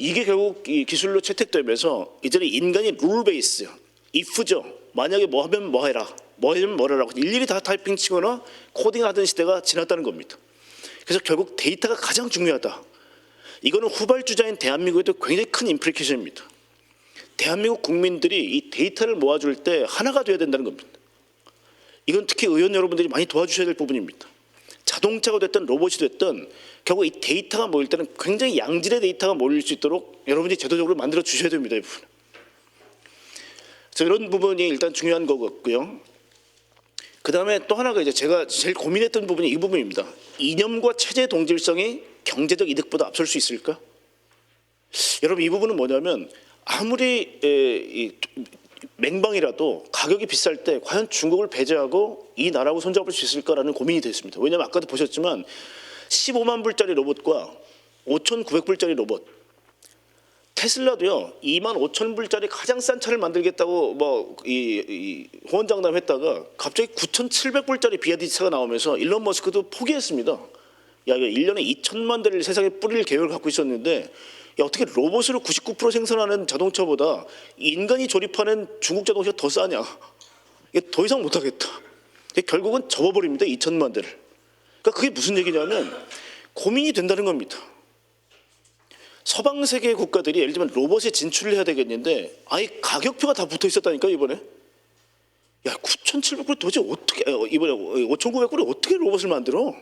이게 결국 이 기술로 채택되면서 이제는 인간이 룰 베이스, if죠. 만약에 뭐 하면 뭐 해라, 뭐 하면 뭐라라고 일일이 다 타이핑 치거나 코딩하던 시대가 지났다는 겁니다. 그래서 결국 데이터가 가장 중요하다. 이거는 후발주자인 대한민국에도 굉장히 큰 임플리케이션입니다. 대한민국 국민들이 이 데이터를 모아줄 때 하나가 돼야 된다는 겁니다. 이건 특히 의원 여러분들이 많이 도와주셔야 될 부분입니다. 자동차가 됐든 로봇이 됐든 결국 이 데이터가 모일 때는 굉장히 양질의 데이터가 모일 수 있도록 여러분이 제도적으로 만들어 주셔야 됩니다. 이 부분. 그래서 이런 부분이 일단 중요한 거고요. 그 다음에 또 하나가 이제 제가 제일 고민했던 부분이 이 부분입니다. 이념과 체제 동질성이 경제적 이득보다 앞설 수 있을까? 여러분 이 부분은 뭐냐면 아무리 맹방이라도 가격이 비쌀 때 과연 중국을 배제하고 이 나라하고 손잡을 수 있을까라는 고민이 됐습니다. 왜냐하면 아까도 보셨지만 15만 불짜리 로봇과 5,900불짜리 로봇, 테슬라도요 2만 5천 불짜리 가장 싼 차를 만들겠다고 호언장담했다가 갑자기 9,700불짜리 BYD 차가 나오면서 일론 머스크도 포기했습니다. 야, 이거 1년에 2천만 대를 세상에 뿌릴 계획을 갖고 있었는데 야, 어떻게 로봇으로 99% 생산하는 자동차보다 인간이 조립하는 중국 자동차가 더 싸냐? 이게 더 이상 못하겠다. 결국은 접어버립니다. 2천만 대를. 그러니까 그게 무슨 얘기냐면 고민이 된다는 겁니다. 서방 세계 국가들이 예를 들면 로봇에 진출을 해야 되겠는데 아예 가격표가 다 붙어 있었다니까 이번에. 야, 9,700불 도대체 어떻게 이번에 5,900불에 어떻게 로봇을 만들어?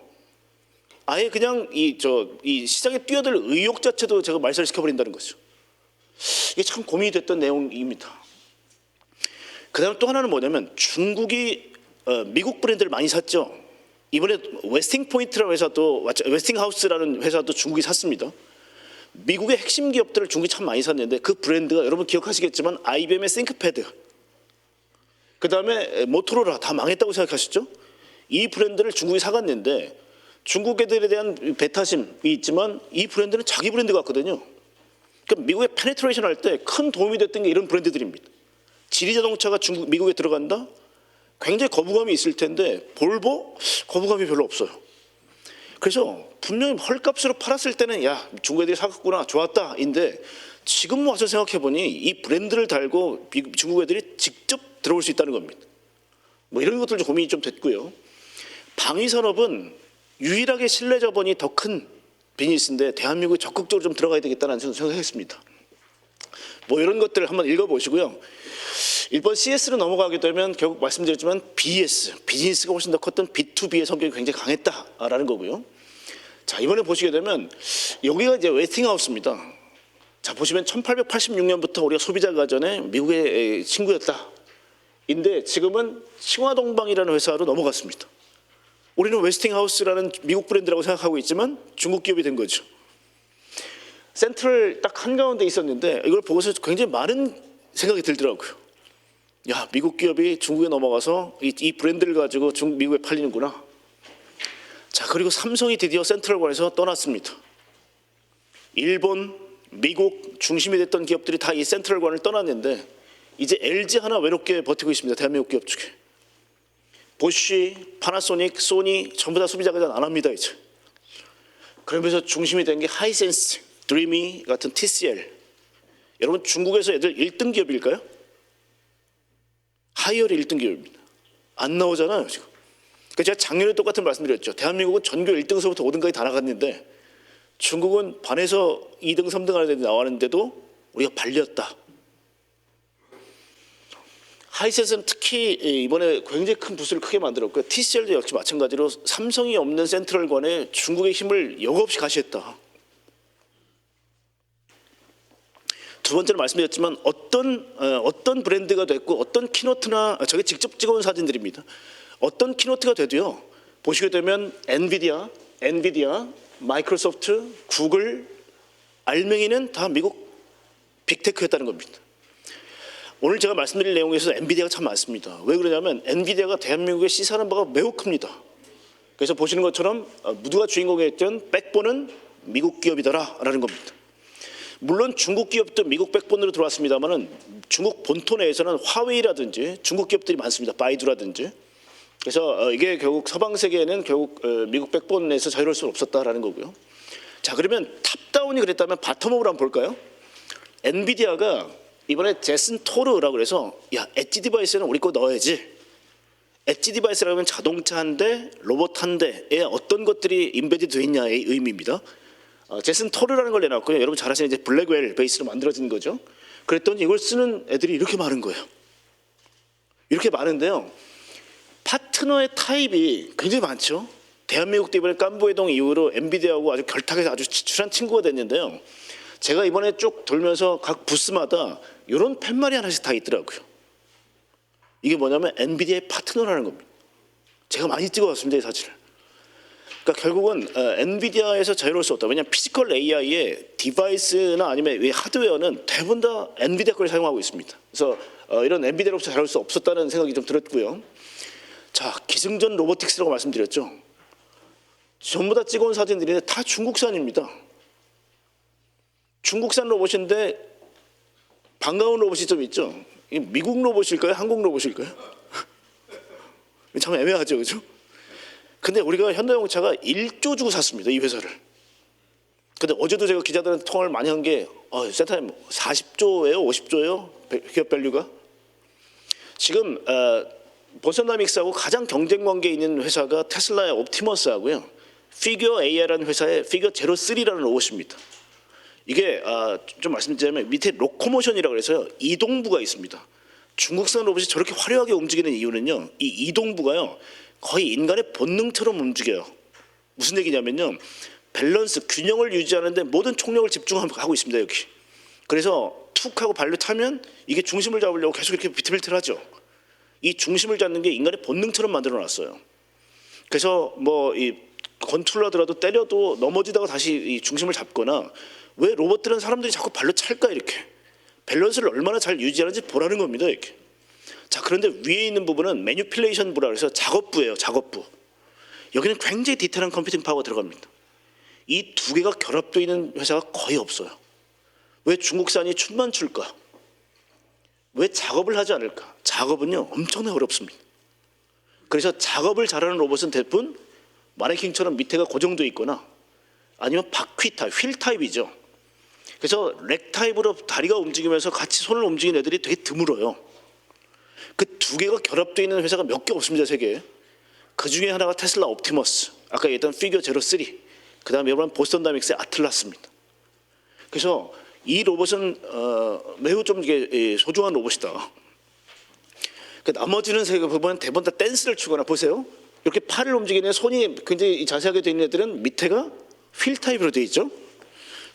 아예 그냥 이 시장에 뛰어들 의욕 자체도 제가 말살시켜 버린다는 거죠. 이게 참 고민이 됐던 내용입니다. 그다음 또 하나는 뭐냐면 중국이 미국 브랜드를 많이 샀죠. 이번에 웨스팅포인트라는 회사도 웨스팅하우스라는 회사도 중국이 샀습니다. 미국의 핵심 기업들을 중국이 참 많이 샀는데 그 브랜드가 여러분 기억하시겠지만 IBM의 싱크패드, 그다음에 모토로라 다 망했다고 생각하시죠? 이 브랜드를 중국이 사갔는데 중국 애들에 대한 배타심이 있지만 이 브랜드는 자기 브랜드 같거든요. 그러니까 미국에 페네트레이션 할 때 큰 도움이 됐던 게 이런 브랜드들입니다. 지리자동차가 미국에 들어간다? 굉장히 거부감이 있을 텐데 볼보? 거부감이 별로 없어요. 그래서 분명히 헐값으로 팔았을 때는 야, 중국 애들이 사갔구나, 좋았다인데 지금 와서 생각해보니 이 브랜드를 달고 중국 애들이 직접 들어올 수 있다는 겁니다. 뭐 이런 것들 좀 고민이 좀 됐고요. 방위산업은 유일하게 신뢰 자본이 더 큰 비즈니스인데 대한민국이 적극적으로 좀 들어가야 되겠다는 생각했습니다. 뭐 이런 것들을 한번 읽어보시고요. 1번 CS로 넘어가게 되면 결국 말씀드렸지만 BS, 비즈니스가 훨씬 더 컸던 B2B의 성격이 굉장히 강했다라는 거고요. 자, 이번에 보시게 되면 여기가 이제 웨스팅하우스입니다. 자, 보시면 1886년부터 우리가 소비자 가전에 미국의 친구였다. 인데 지금은 칭화동방이라는 회사로 넘어갔습니다. 우리는 웨스팅하우스라는 미국 브랜드라고 생각하고 있지만 중국 기업이 된 거죠. 센트럴 딱 한가운데 있었는데 이걸 보고서 굉장히 많은 생각이 들더라고요. 야, 미국 기업이 중국에 넘어가서 이 브랜드를 가지고 미국에 팔리는구나. 자, 그리고 삼성이 드디어 센트럴관에서 떠났습니다. 일본, 미국 중심이 됐던 기업들이 다 이 센트럴관을 떠났는데 이제 LG 하나 외롭게 버티고 있습니다. 대한민국 기업 중에. 보쉬, 파나소닉, 소니 전부 다 소비자 가전 안 합니다 이제. 그러면서 중심이 된 게 하이센스, 드리미 같은 TCL. 여러분 중국에서 애들 1등 기업일까요? 하이얼이 1등 기업입니다. 안 나오잖아요 지금. 그러니까 제가 작년에 똑같은 말씀드렸죠. 대한민국은 전교 1등서부터 5등까지 다 나갔는데 중국은 반에서 2등, 3등 하는 데 나왔는데도 우리가 발렸다. 하이센스는 특히 이번에 굉장히 큰 부스를 크게 만들었고요. TCL도 역시 마찬가지로 삼성이 없는 센트럴관에 중국의 힘을 여과없이 가시했다. 두 번째로 말씀드렸지만 어떤 브랜드가 됐고 어떤 키노트나 저게 직접 찍어온 사진들입니다. 어떤 키노트가 돼도요. 보시게 되면 엔비디아, 마이크로소프트, 구글, 알맹이는 다 미국 빅테크였다는 겁니다. 오늘 제가 말씀드릴 내용에서 엔비디아가 참 많습니다. 왜 그러냐면 엔비디아가 대한민국에 시사하는 바가 매우 큽니다. 그래서 보시는 것처럼 누가 주인공이었던 백본은 미국 기업이더라라는 겁니다. 물론 중국 기업도 미국 백본으로 들어왔습니다만은 중국 본토 내에서는 화웨이라든지 중국 기업들이 많습니다. 바이두라든지. 그래서 이게 결국 서방 세계에는 결국 미국 백본에서 자유로울 수는 없었다라는 거고요. 자, 그러면 탑다운이 그랬다면 바텀업으로 한번 볼까요? 엔비디아가 이번에 제슨 토르라고 그래서 야, 엣지 디바이스는 우리 거 넣어야지. 엣지 디바이스라고 하면 자동차 한 대, 로봇 한 대에 어떤 것들이 인베디드 되어 있냐의 의미입니다. 제슨 토르라는 걸 내놨고요. 여러분 잘 아시는 이제 블랙웰 베이스로 만들어진 거죠. 그랬더니 이걸 쓰는 애들이 이렇게 많은 거예요. 이렇게 많은데요. 파트너의 타입이 굉장히 많죠. 대한민국도 이번에 깐부회동 이후로 엔비디아하고 아주 결탁해서 아주 친한 친구가 됐는데요. 제가 이번에 쭉 돌면서 각 부스마다 이런 팻말이 하나씩 다 있더라고요. 이게 뭐냐면 엔비디아의 파트너라는 겁니다. 제가 많이 찍어왔습니다, 이 사진을. 그러니까 결국은 엔비디아에서 자유로울 수 없다. 왜냐하면 피지컬 AI의 디바이스나 아니면 하드웨어는 대부분 다 엔비디아 걸 사용하고 있습니다. 그래서 이런 엔비디아로부터 자유로울 수 없었다는 생각이 좀 들었고요. 자, 기승전 로보틱스라고 말씀드렸죠. 전부 다 찍어온 사진들이 다 중국산입니다. 중국산 로봇인데 반가운 로봇이 좀 있죠. 이 미국 로봇일까요? 한국 로봇일까요? 참 애매하죠, 그죠? 근데 우리가 현대자동차가 1조 주고 샀습니다, 이 회사를. 근데 어제도 제가 기자들한테 통화를 많이 한 게 센터님 40조예요, 50조예요? 기업 밸류가? 지금 버선다믹스하고 가장 경쟁 관계에 있는 회사가 테슬라의 옵티머스하고요. 피규어 AI라는 회사의 피규어 제로 3라는 로봇입니다. 이게 좀 말씀드리자면 밑에 로코모션이라고 해서요. 이동부가 있습니다. 중국산 로봇이 저렇게 화려하게 움직이는 이유는요. 이 이동부가요. 거의 인간의 본능처럼 움직여요. 무슨 얘기냐면요. 밸런스, 균형을 유지하는데 모든 총력을 집중하고 있습니다. 여기. 그래서 툭 하고 발로 타면 이게 중심을 잡으려고 계속 이렇게 비틀비틀 하죠. 이 중심을 잡는 게 인간의 본능처럼 만들어 놨어요. 그래서 뭐 이 건툴러더라도 때려도 넘어지다가 다시 이 중심을 잡거나 왜 로봇들은 사람들이 자꾸 발로 찰까 이렇게 밸런스를 얼마나 잘 유지하는지 보라는 겁니다. 이렇게. 자, 그런데 위에 있는 부분은 매니플레이션 부라 그래서 작업부예요. 작업부. 여기는 굉장히 디테일한 컴퓨팅 파워가 들어갑니다. 이 두 개가 결합되어 있는 회사가 거의 없어요. 왜 중국산이 춤만 출까? 왜 작업을 하지 않을까? 작업은요 엄청나게 어렵습니다. 그래서 작업을 잘하는 로봇은 대부분 마네킹처럼 밑에가 고정되어 있거나 아니면 바퀴 타입, 휠 타입이죠. 그래서 렉 타입으로 다리가 움직이면서 같이 손을 움직이는 애들이 되게 드물어요. 그 두 개가 결합되어 있는 회사가 몇 개 없습니다. 세계에. 그 중에 하나가 테슬라 옵티머스, 아까 얘기했던 피겨 제로 3, 그 다음에 여러분 보스턴 다이내믹스의 아틀라스입니다. 그래서 이 로봇은 매우 좀 이게 소중한 로봇이다. 그 나머지는 세계 보면 대부분 다 댄스를 추거나 보세요. 이렇게 팔을 움직이는 손이 굉장히 자세하게 되어 있는 애들은 밑에가 휠 타입으로 되어 있죠.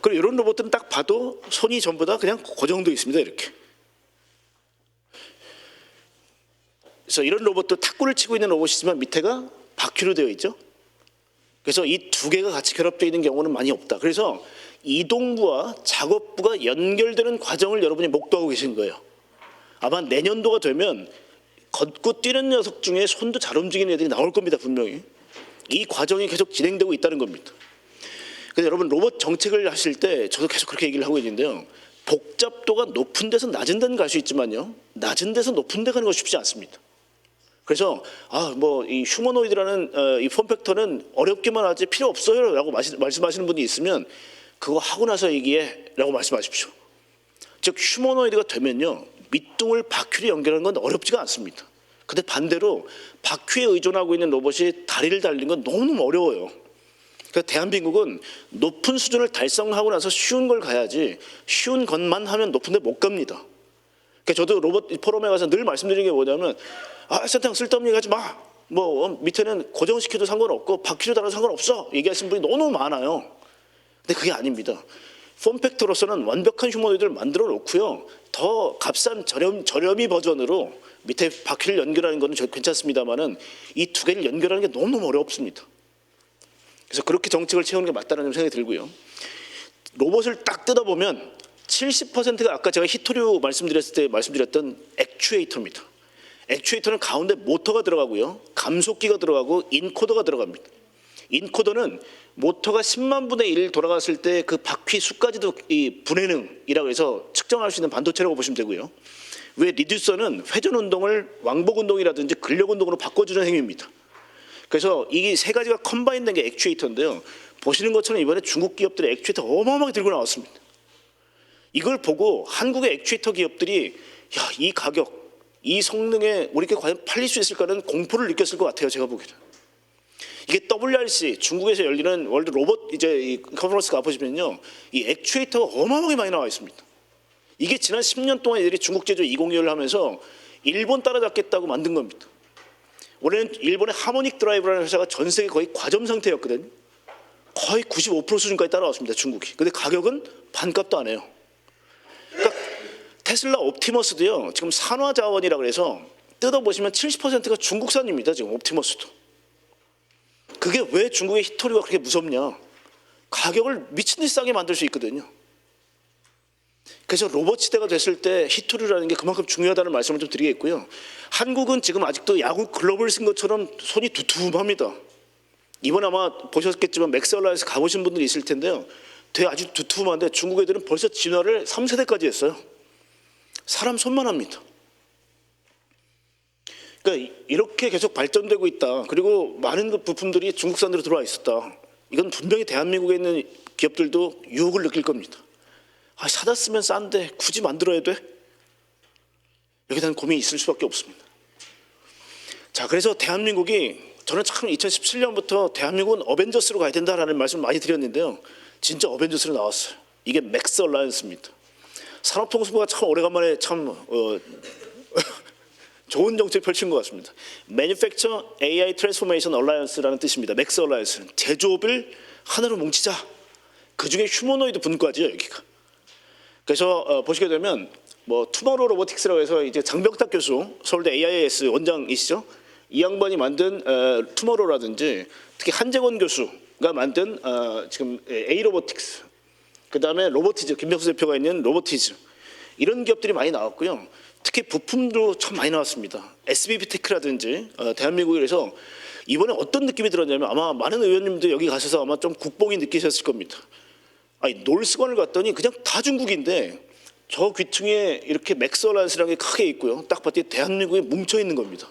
그리고 이런 로봇들은 딱 봐도 손이 전부 다 그냥 고정되어 있습니다. 이렇게. 그래서 이런 로봇도 탁구를 치고 있는 로봇이지만 밑에가 바퀴로 되어 있죠. 그래서 이 두 개가 같이 결합되어 있는 경우는 많이 없다. 그래서 이동부와 작업부가 연결되는 과정을 여러분이 목도하고 계신 거예요. 아마 내년도가 되면 걷고 뛰는 녀석 중에 손도 잘 움직이는 애들이 나올 겁니다. 분명히. 이 과정이 계속 진행되고 있다는 겁니다. 그래서 여러분 로봇 정책을 하실 때 저도 계속 그렇게 얘기를 하고 있는데요. 복잡도가 높은 데서 낮은 데는 갈 수 있지만요. 낮은 데서 높은 데 가는 건 쉽지 않습니다. 그래서 뭐 이 휴머노이드라는 이 폼팩터는 어렵기만 하지 필요 없어요라고 말씀하시는 분이 있으면 그거 하고 나서 얘기해라고 말씀하십시오. 즉 휴머노이드가 되면요. 밑둥을 바퀴로 연결하는 건 어렵지가 않습니다. 근데 반대로 바퀴에 의존하고 있는 로봇이 다리를 달리는 건 너무너무 어려워요. 그래서 대한민국은 높은 수준을 달성하고 나서 쉬운 걸 가야지 쉬운 것만 하면 높은 데 못 갑니다. 그러니까 저도 로봇 포럼에 가서 늘 말씀드리는 게 뭐냐면 센터 쓸데없는 얘기 하지 마. 뭐 밑에는 고정시켜도 상관없고 바퀴로 달아도 상관없어. 얘기하시는 분이 너무 많아요. 근데 그게 아닙니다. 폼팩터로서는 완벽한 휴머노이드를 만들어 놓고요. 더 값싼 저렴이 버전으로 밑에 바퀴를 연결하는 거는 괜찮습니다만은 이 두 개를 연결하는 게 너무 어렵습니다. 그래서 그렇게 정책을 채우는 게 맞다는 생각이 들고요. 로봇을 딱 뜯어보면 70%가 아까 제가 히토류 말씀드렸을 때 말씀드렸던 액추에이터입니다. 액추에이터는 가운데 모터가 들어가고요. 감속기가 들어가고 인코더가 들어갑니다. 인코더는 모터가 10만 분의 1 돌아갔을 때 그 바퀴 수까지도 이 분해능이라고 해서 측정할 수 있는 반도체라고 보시면 되고요. 왜 리듀서는 회전 운동을 왕복 운동이라든지 근력 운동으로 바꿔주는 행위입니다. 그래서 이 세 가지가 컴바인된 게 액추에이터인데요. 보시는 것처럼 이번에 중국 기업들의 액추에이터 어마어마하게 들고 나왔습니다. 이걸 보고 한국의 액추에이터 기업들이 이 가격, 이 성능에 우리께 과연 팔릴 수 있을까는 공포를 느꼈을 것 같아요. 제가 보기에는. 이게 WRC 중국에서 열리는 월드 로봇 이 컨퍼런스가 보시면요, 이 액추에이터가 어마어마하게 많이 나와 있습니다. 이게 지난 10년 동안 얘들이 중국 제조 2025를 하면서 일본 따라잡겠다고 만든 겁니다. 원래는 일본의 하모닉 드라이브라는 회사가 전 세계 거의 과점 상태였거든요. 거의 95% 수준까지 따라왔습니다. 중국이. 근데 가격은 반값도 안 해요. 그러니까 테슬라 옵티머스도요. 지금 산화 자원이라고 해서 뜯어보시면 70%가 중국산입니다. 지금 옵티머스도. 그게 왜 중국의 히토류가 그렇게 무섭냐. 가격을 미친 듯이 싸게 만들 수 있거든요. 그래서 로봇 시대가 됐을 때 히토류라는 게 그만큼 중요하다는 말씀을 좀 드리겠고요. 한국은 지금 아직도 야구 글러브를 쓴 것처럼 손이 두툼합니다. 이번에 아마 보셨겠지만 맥스얼라에서 가보신 분들이 있을 텐데요. 되게 아주 두툼한데 중국 애들은 벌써 진화를 3세대까지 했어요. 사람 손만 합니다. 그러니까 이렇게 계속 발전되고 있다. 그리고 많은 부품들이 중국산으로 들어와 있었다. 이건 분명히 대한민국에 있는 기업들도 유혹을 느낄 겁니다. 사다 쓰면 싼데 굳이 만들어야 돼? 여기에 대한 고민이 있을 수밖에 없습니다. 자, 그래서 대한민국이 저는 참 2017년부터 대한민국은 어벤져스로 가야 된다라는 말씀을 많이 드렸는데요. 진짜 어벤져스로 나왔어요. 이게 맥스 얼라이언스입니다. 산업통수부가 참 오래간만에 참 좋은 정책 펼친 것 같습니다. Manufacture AI Transformation Alliance라는 뜻입니다. 맥스 얼라이언스는 제조업을 하나로 뭉치자. 그중에 휴머노이드 분과죠 여기가. 그래서 보시게 되면 뭐 투모로우 로보틱스라고 해서 이제 장병탁 교수 서울대 AIS 원장이시죠. 이 양반이 만든 투모로우라든지 특히 한재권 교수가 만든 지금 A 로보틱스, 그 다음에 로보티즈 김병수 대표가 있는 로보티즈 이런 기업들이 많이 나왔고요. 특히 부품도 참 많이 나왔습니다. SBB 테크라든지 대한민국에서 이번에 어떤 느낌이 들었냐면 아마 많은 의원님들 여기 가셔서 아마 좀 국뽕이 느끼셨을 겁니다. 아니 놀스관을 갔더니 그냥 다 중국인데 저 귀퉁이에 이렇게 맥스얼란스라는 게 크게 있고요. 딱 봤더니 대한민국에 뭉쳐 있는 겁니다.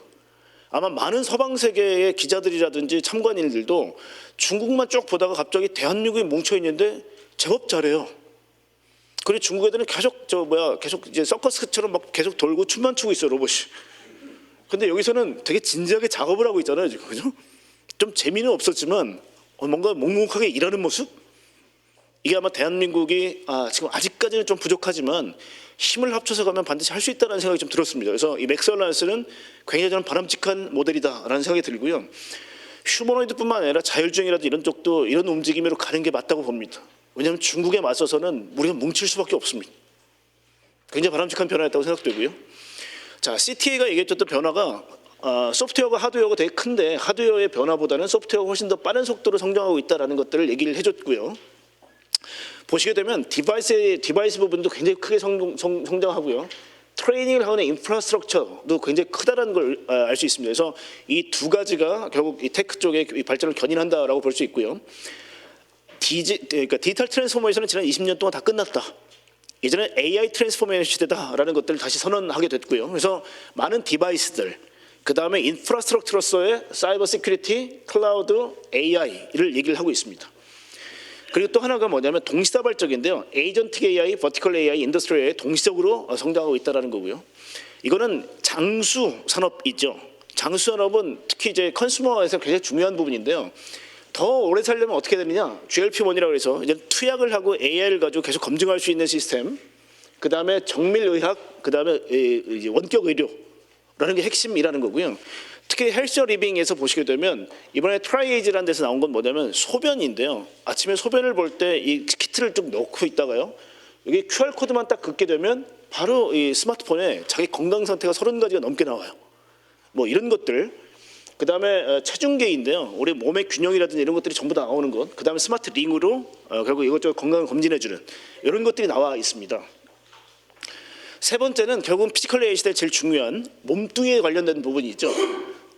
아마 많은 서방 세계의 기자들이라든지 참관인들도 중국만 쭉 보다가 갑자기 대한민국에 뭉쳐 있는데 제법 잘해요. 그리고 중국 애들은 계속 계속 이제 서커스처럼 막 계속 돌고 춤만 추고 있어요 로봇이. 근데 여기서는 되게 진지하게 작업을 하고 있잖아요 지금, 그죠? 좀 재미는 없었지만 뭔가 묵묵하게 일하는 모습. 이게 아마 대한민국이 지금 아직까지는 좀 부족하지만 힘을 합쳐서 가면 반드시 할 수 있다는 생각이 좀 들었습니다. 그래서 이 맥스얼란스는 굉장히 저는 바람직한 모델이다라는 생각이 들고요. 휴머노이드뿐만 아니라 자율주행이라도 이런 쪽도 이런 움직임으로 가는 게 맞다고 봅니다. 왜냐하면 중국에 맞서서는 우리가 뭉칠 수밖에 없습니다. 굉장히 바람직한 변화였다고 생각되고요. 자, CTA가 얘기했던 변화가 소프트웨어가 하드웨어가 되게 큰데 하드웨어의 변화보다는 소프트웨어가 훨씬 더 빠른 속도로 성장하고 있다는 것들을 얘기를 해줬고요. 보시게 되면 디바이스 부분도 굉장히 크게 성장하고요. 트레이닝을 하는 인프라스트럭처도 굉장히 크다라는 걸 알 수 있습니다. 그래서 이 두 가지가 결국 이 테크 쪽의 발전을 견인한다라고 볼 수 있고요. 그러니까 디지털 트랜스포메이션은 지난 20년 동안 다 끝났다. 이제는 AI 트랜스포메이션 시대다라는 것들을 다시 선언하게 됐고요. 그래서 많은 디바이스들, 그 다음에 인프라스트럭처로서의 사이버 시큐리티, 클라우드, AI를 얘기를 하고 있습니다. 그리고 또 하나가 뭐냐면 동시다발적인데요. 에이전틱 AI, 버티컬 AI, 인더스트리 AI 동시적으로 성장하고 있다는 거고요. 이거는 장수 산업이죠. 장수 산업은 특히 이제 컨슈머에서 굉장히 중요한 부분인데요. 더 오래 살려면 어떻게 되느냐? GLP-1이라고 해서 이제 투약을 하고 AI를 가지고 계속 검증할 수 있는 시스템, 그 다음에 정밀의학, 그 다음에 원격 의료라는 게 핵심이라는 거고요. 특히 헬스어 리빙에서 보시게 되면 이번에 트라이에이지라는 데서 나온 건 뭐냐면 소변인데요. 아침에 소변을 볼 때 이 키트를 쭉 넣고 있다가요. 여기 QR 코드만 딱 긋게 되면 바로 이 스마트폰에 자기 건강 상태가 30가지가 넘게 나와요. 뭐 이런 것들. 그 다음에 체중계인데요. 우리 몸의 균형이라든지 이런 것들이 전부 다 나오는 것. 그 다음에 스마트 링으로 결국 이것저것 건강을 검진해주는 이런 것들이 나와 있습니다. 세 번째는 결국은 피지컬 AI 시대에 제일 중요한 몸뚱이에 관련된 부분이 있죠.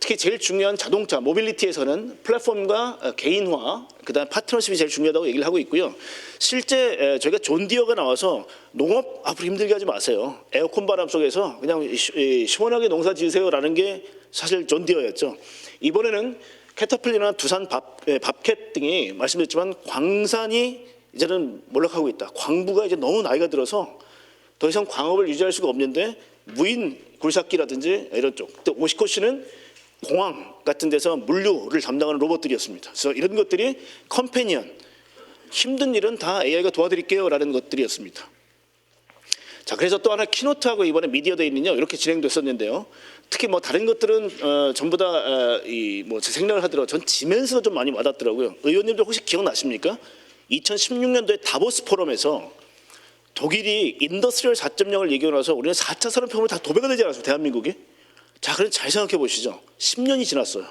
특히 제일 중요한 자동차, 모빌리티에서는 플랫폼과 개인화, 그다음 파트너십이 제일 중요하다고 얘기를 하고 있고요. 실제 저희가 존 디어가 나와서 농업 앞으로 힘들게 하지 마세요. 에어컨 바람 속에서 그냥 시원하게 농사 지으세요라는 게 사실 존 디어였죠. 이번에는 캐터필러나 두산 밥캣 등이 말씀드렸지만 광산이 이제는 몰락하고 있다. 광부가 이제 너무 나이가 들어서 더 이상 광업을 유지할 수가 없는데 무인 굴삭기라든지 이런 쪽. 또 오시코시는 공항 같은 데서 물류를 담당하는 로봇들이었습니다. 그래서 이런 것들이 컴패니언, 힘든 일은 다 AI가 도와드릴게요 라는 것들이었습니다. 자, 그래서 또 하나 키노트하고 이번에 미디어데이는요 이렇게 진행됐었는데요. 특히 뭐 다른 것들은 전부 다 제 생각을 하더라도 전 지멘스가 좀 많이 와닿더라고요. 의원님들 혹시 기억나십니까? 2016년도에 다보스 포럼에서 독일이 인더스트리얼 4.0을 얘기하고 나서 우리는 4차 산업혁명으로 다 도배가 되지 않았어요, 대한민국이? 자, 그럼 잘 생각해 보시죠. 10년이 지났어요.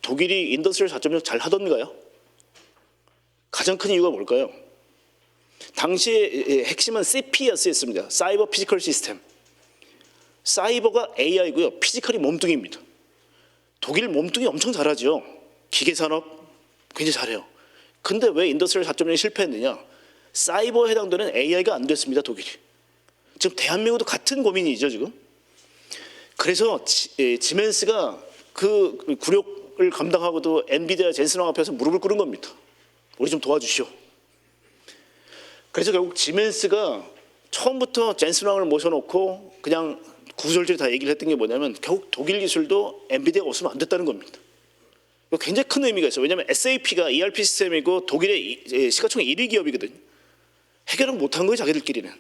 독일이 인더스트리얼 4.0 잘 하던가요? 가장 큰 이유가 뭘까요? 당시의 핵심은 CPS였습니다. 사이버 피지컬 시스템. 사이버가 AI고요. 피지컬이 몸뚱이입니다. 독일 몸뚱이 엄청 잘하죠. 기계산업 굉장히 잘해요. 근데 왜 인더스트리얼 4.0이 실패했느냐? 사이버에 해당되는 AI가 안 됐습니다, 독일이. 지금 대한민국도 같은 고민이죠, 지금. 그래서 지멘스가 그 굴욕을 감당하고도 엔비디아 젠슨왕 앞에서 무릎을 꿇은 겁니다. 우리 좀 도와주시오. 그래서 결국 지멘스가 처음부터 젠슨왕을 모셔놓고 그냥 구구절절 다 얘기를 했던 게 뭐냐면 결국 독일 기술도 엔비디아가 없으면 안 됐다는 겁니다. 굉장히 큰 의미가 있어요. 왜냐하면 SAP가 ERP 시스템이고 독일의 시가총액 1위 기업이거든요. 해결을 못한 거예요, 자기들끼리는.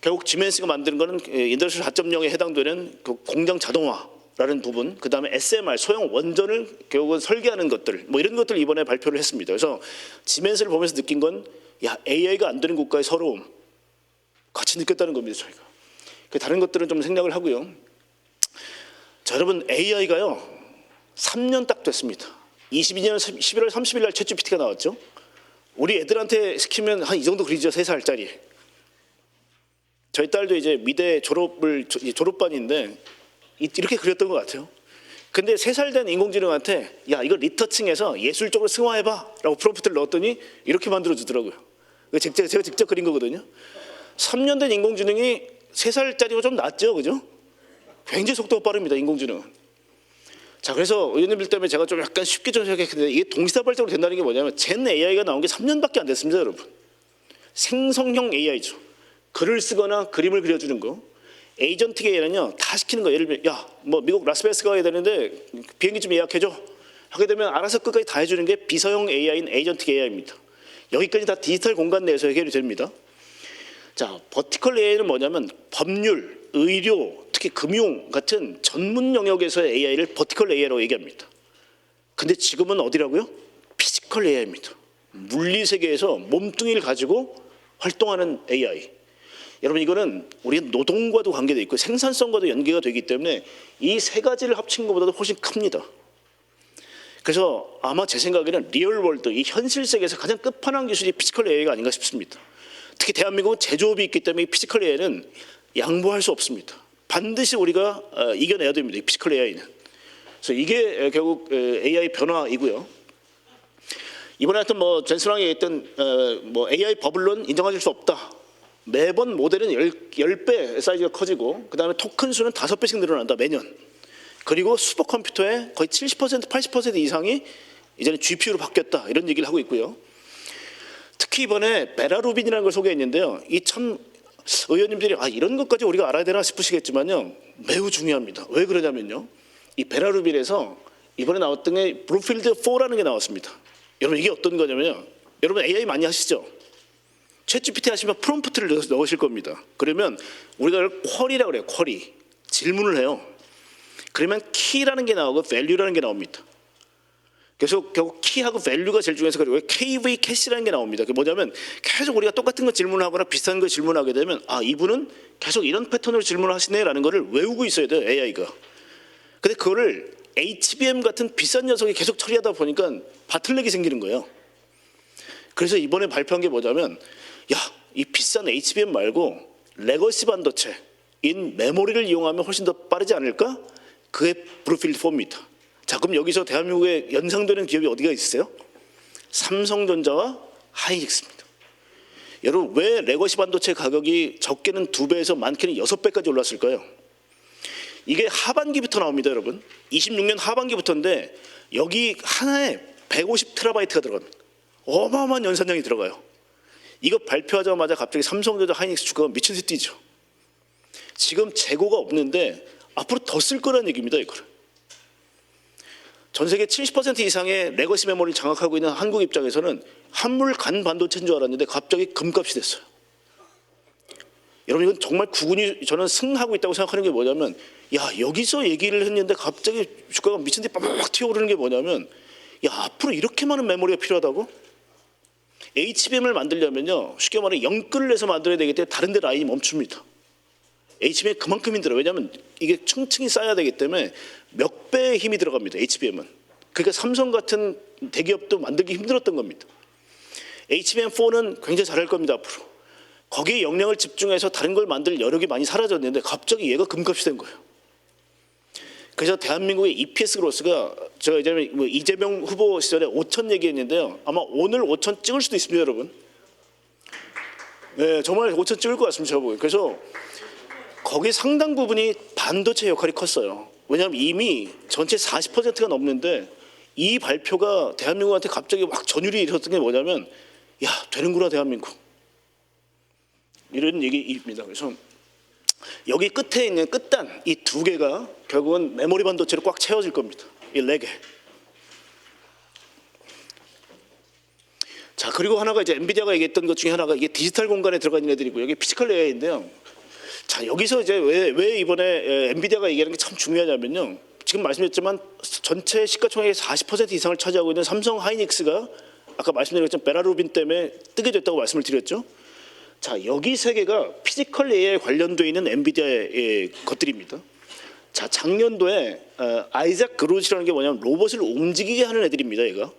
결국 지멘스가 만드는 거는 인더스트리 4.0에 해당되는 그 공장 자동화라는 부분, 그 다음에 SMR 소형 원전을 결국은 설계하는 것들, 뭐 이런 것들 이번에 발표를 했습니다. 그래서 지멘스를 보면서 느낀 건, 야, AI가 안 되는 국가의 서러움 같이 느꼈다는 겁니다, 저희가. 다른 것들은 좀 생략을 하고요. 자, 여러분, AI가요 3년 딱 됐습니다. 22년 11월 30일 날 챗GPT가 나왔죠. 우리 애들한테 시키면 한 이 정도 그리죠. 3살짜리. 저희 딸도 이제 미대 졸업반인데 이렇게 그렸던 것 같아요. 근데 3살 된 인공지능한테 야, 이거 리터칭해서 예술적으로 승화해봐 라고 프롬프트를 넣었더니 이렇게 만들어주더라고요. 제가 직접 그린 거거든요. 3년 된 인공지능이 3살짜리가 좀 낫죠, 그죠? 굉장히 속도가 빠릅니다, 인공지능은. 자, 그래서 의원님들 때문에 제가 좀 약간 쉽게 좀 생각했는데 이게 동시다발적으로 된다는 게 뭐냐면 젠 AI가 나온 게 3년밖에 안 됐습니다, 여러분. 생성형 AI죠. 글을 쓰거나 그림을 그려주는 거. 에이전틱 AI는요 다 시키는 거예요. 예를 들면 야, 뭐 미국 라스베가스 가야 되는데 비행기 좀 예약해줘. 하게 되면 알아서 끝까지 다 해주는 게 비서형 AI인 에이전틱 AI입니다. 여기까지 다 디지털 공간 내에서 해결이 됩니다. 자, 버티컬 AI는 뭐냐면 법률, 의료, 특히 금융 같은 전문 영역에서의 AI를 버티컬 AI라고 얘기합니다. 근데 지금은 어디라고요? 피지컬 AI입니다. 물리 세계에서 몸뚱이를 가지고 활동하는 AI. 여러분, 이거는 우리 노동과도 관계되어 있고 생산성과도 연계가 되기 때문에 이 세 가지를 합친 것보다도 훨씬 큽니다. 그래서 아마 제 생각에는 리얼월드, 이 현실 세계에서 가장 끝판왕 기술이 피지컬 AI가 아닌가 싶습니다. 특히 대한민국은 제조업이 있기 때문에 이 피지컬 AI는 양보할 수 없습니다. 반드시 우리가 이겨내야 됩니다, 이 피지컬 AI는. 그래서 이게 결국 AI 변화이고요. 이번에 하여튼 뭐 젠스랑이 했던 뭐 AI 버블론 인정할 수 없다. 매번 모델은 10배 사이즈가 커지고 그 다음에 토큰 수는 5배씩 늘어난다, 매년. 그리고 슈퍼컴퓨터의 거의 70%, 80% 이상이 이제는 GPU로 바뀌었다, 이런 얘기를 하고 있고요. 특히 이번에 베라루빈이라는 걸 소개했는데요. 이 참 의원님들이 이런 것까지 우리가 알아야 되나 싶으시겠지만요, 매우 중요합니다. 왜 그러냐면요, 이 베라루빈에서 이번에 나왔던 게 브루필드 4라는 게 나왔습니다. 여러분, 이게 어떤 거냐면요, 여러분 AI 많이 하시죠? 챗GPT 하시면 프롬프트를 넣으실 겁니다. 그러면 우리가 이걸 쿼리라고 그래요. 쿼리. 질문을 해요. 그러면 키라는 게 나오고 밸류라는 게 나옵니다. 그래서 결국 키하고 밸류가 제일 중요해서 그리고 KV 캐시라는 게 나옵니다. 그게 뭐냐면 계속 우리가 똑같은 거 질문하거나 비슷한 거 질문하게 되면 이분은 계속 이런 패턴으로 질문을 하시네라는 거를 외우고 있어야 돼요, AI가. 근데 그거를 HBM 같은 비싼 녀석이 계속 처리하다 보니까 바틀렉이 생기는 거예요. 그래서 이번에 발표한 게 뭐냐면 야, 이 비싼 HBM 말고 레거시 반도체인 메모리를 이용하면 훨씬 더 빠르지 않을까? 그게 브루필드 4입니다. 자, 그럼 여기서 대한민국에 연상되는 기업이 어디가 있어요? 삼성전자와 하이닉스입니다. 여러분, 왜 레거시 반도체 가격이 적게는 2배에서 많게는 6배까지 올랐을까요? 이게 하반기부터 나옵니다, 여러분. 26년 하반기부터인데 여기 하나에 150TB가 들어갑니다. 어마어마한 연산량이 들어가요. 이거 발표하자마자 갑자기 삼성전자 하이닉스 주가가 미친 듯이 뛰죠. 지금 재고가 없는데 앞으로 더 쓸 거라는 얘기입니다, 이거를. 전 세계 70% 이상의 레거시 메모리를 장악하고 있는 한국 입장에서는 한물 간 반도체인 줄 알았는데 갑자기 금값이 됐어요. 여러분, 이건 정말 구군이 저는 승하고 있다고 생각하는 게 뭐냐면 여기서 얘기를 했는데 갑자기 주가가 미친 듯이 빠박 튀어오르는 게 뭐냐면 앞으로 이렇게 많은 메모리가 필요하다고? HBM을 만들려면요, 쉽게 말해 0끌을 내서 만들어야 되기 때문에 다른 데 라인이 멈춥니다. HBM이 그만큼 힘들어요. 왜냐하면 이게 층층이 쌓여야 되기 때문에 몇 배의 힘이 들어갑니다, HBM은. 그러니까 삼성 같은 대기업도 만들기 힘들었던 겁니다. HBM4는 굉장히 잘할 겁니다, 앞으로. 거기에 역량을 집중해서 다른 걸 만들 여력이 많이 사라졌는데 갑자기 얘가 금값이 된 거예요. 그래서 대한민국의 EPS 그로스가 제가 이재명 후보 시절에 5천 얘기했는데요. 아마 오늘 5천 찍을 수도 있습니다, 여러분. 네, 정말 5천 찍을 것 같습니다, 제가 보기엔. 그래서 거기 상당 부분이 반도체 역할이 컸어요. 왜냐하면 이미 전체 40%가 넘는데 이 발표가 대한민국한테 갑자기 막 전율이 일었던 게 뭐냐면 되는구나, 대한민국. 이런 얘기입니다. 그래서 여기 끝에 있는 끝단 이 두 개가 결국은 메모리 반도체로 꽉 채워질 겁니다. 이 4개. 자, 그리고 하나가 이제 엔비디아가 얘기했던 것 중에 하나가 이게 디지털 공간에 들어가 있는 애들이고 여기 피지컬 AI인데요. 자, 여기서 이제 왜 이번에 엔비디아가 얘기하는 게 참 중요하냐면요. 지금 말씀드렸지만 전체 시가총액의 40% 이상을 차지하고 있는 삼성 하이닉스가 아까 말씀드린 것처럼 베라루빈 때문에 뜨게 됐다고 말씀을 드렸죠. 자, 여기 세 개가 피지컬 AI에 관련되어 있는 엔비디아의 것들입니다. 자, 작년도에 아이작 그로시라는 게 뭐냐면 로봇을 움직이게 하는 애들입니다. 얘가.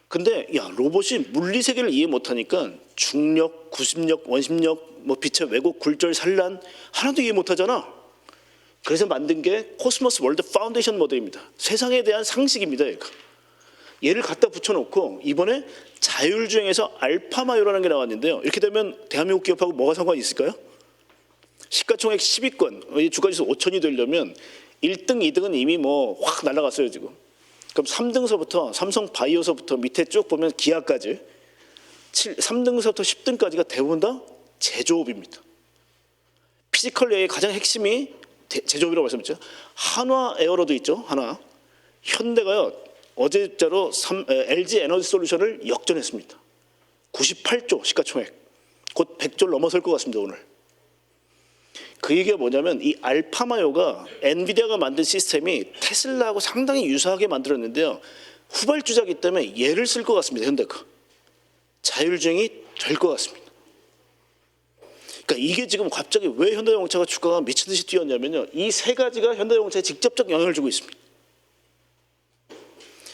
근데 야, 로봇이 물리 세계를 이해 못하니까 중력, 구심력, 원심력, 뭐 빛의 왜곡, 굴절, 산란 하나도 이해 못하잖아. 그래서 만든 게 코스모스 월드 파운데이션 모델입니다. 세상에 대한 상식입니다. 얘가. 얘를 갖다 붙여놓고 이번에 자율주행에서 알파마요라는 게 나왔는데요. 이렇게 되면 대한민국 기업하고 뭐가 상관이 있을까요? 시가총액 10위권, 주가지수 5천이 되려면 1등, 2등은 이미 뭐 확 날아갔어요 지금. 그럼 3등서부터 삼성바이오서부터 밑에 쭉 보면 기아까지 3등서부터 10등까지가 대부분 다 제조업입니다. 피지컬 AI의 가장 핵심이 제조업이라고 말씀드렸죠. 한화 에어로도 있죠. 하나. 현대가요. 어제자로 LG 에너지 솔루션을 역전했습니다. 98조 시가총액. 곧 100조를 넘어설 것 같습니다. 오늘. 그 얘기가 뭐냐면 이 알파마요가 엔비디아가 만든 시스템이 테슬라하고 상당히 유사하게 만들었는데요. 후발주자이기 때문에 얘를 쓸 것 같습니다. 현대가. 자율주행이 될 것 같습니다. 그러니까 이게 지금 갑자기 왜 현대자동차가 주가가 미친 듯이 뛰었냐면요. 이 세 가지가 현대자동차에 직접적 영향을 주고 있습니다.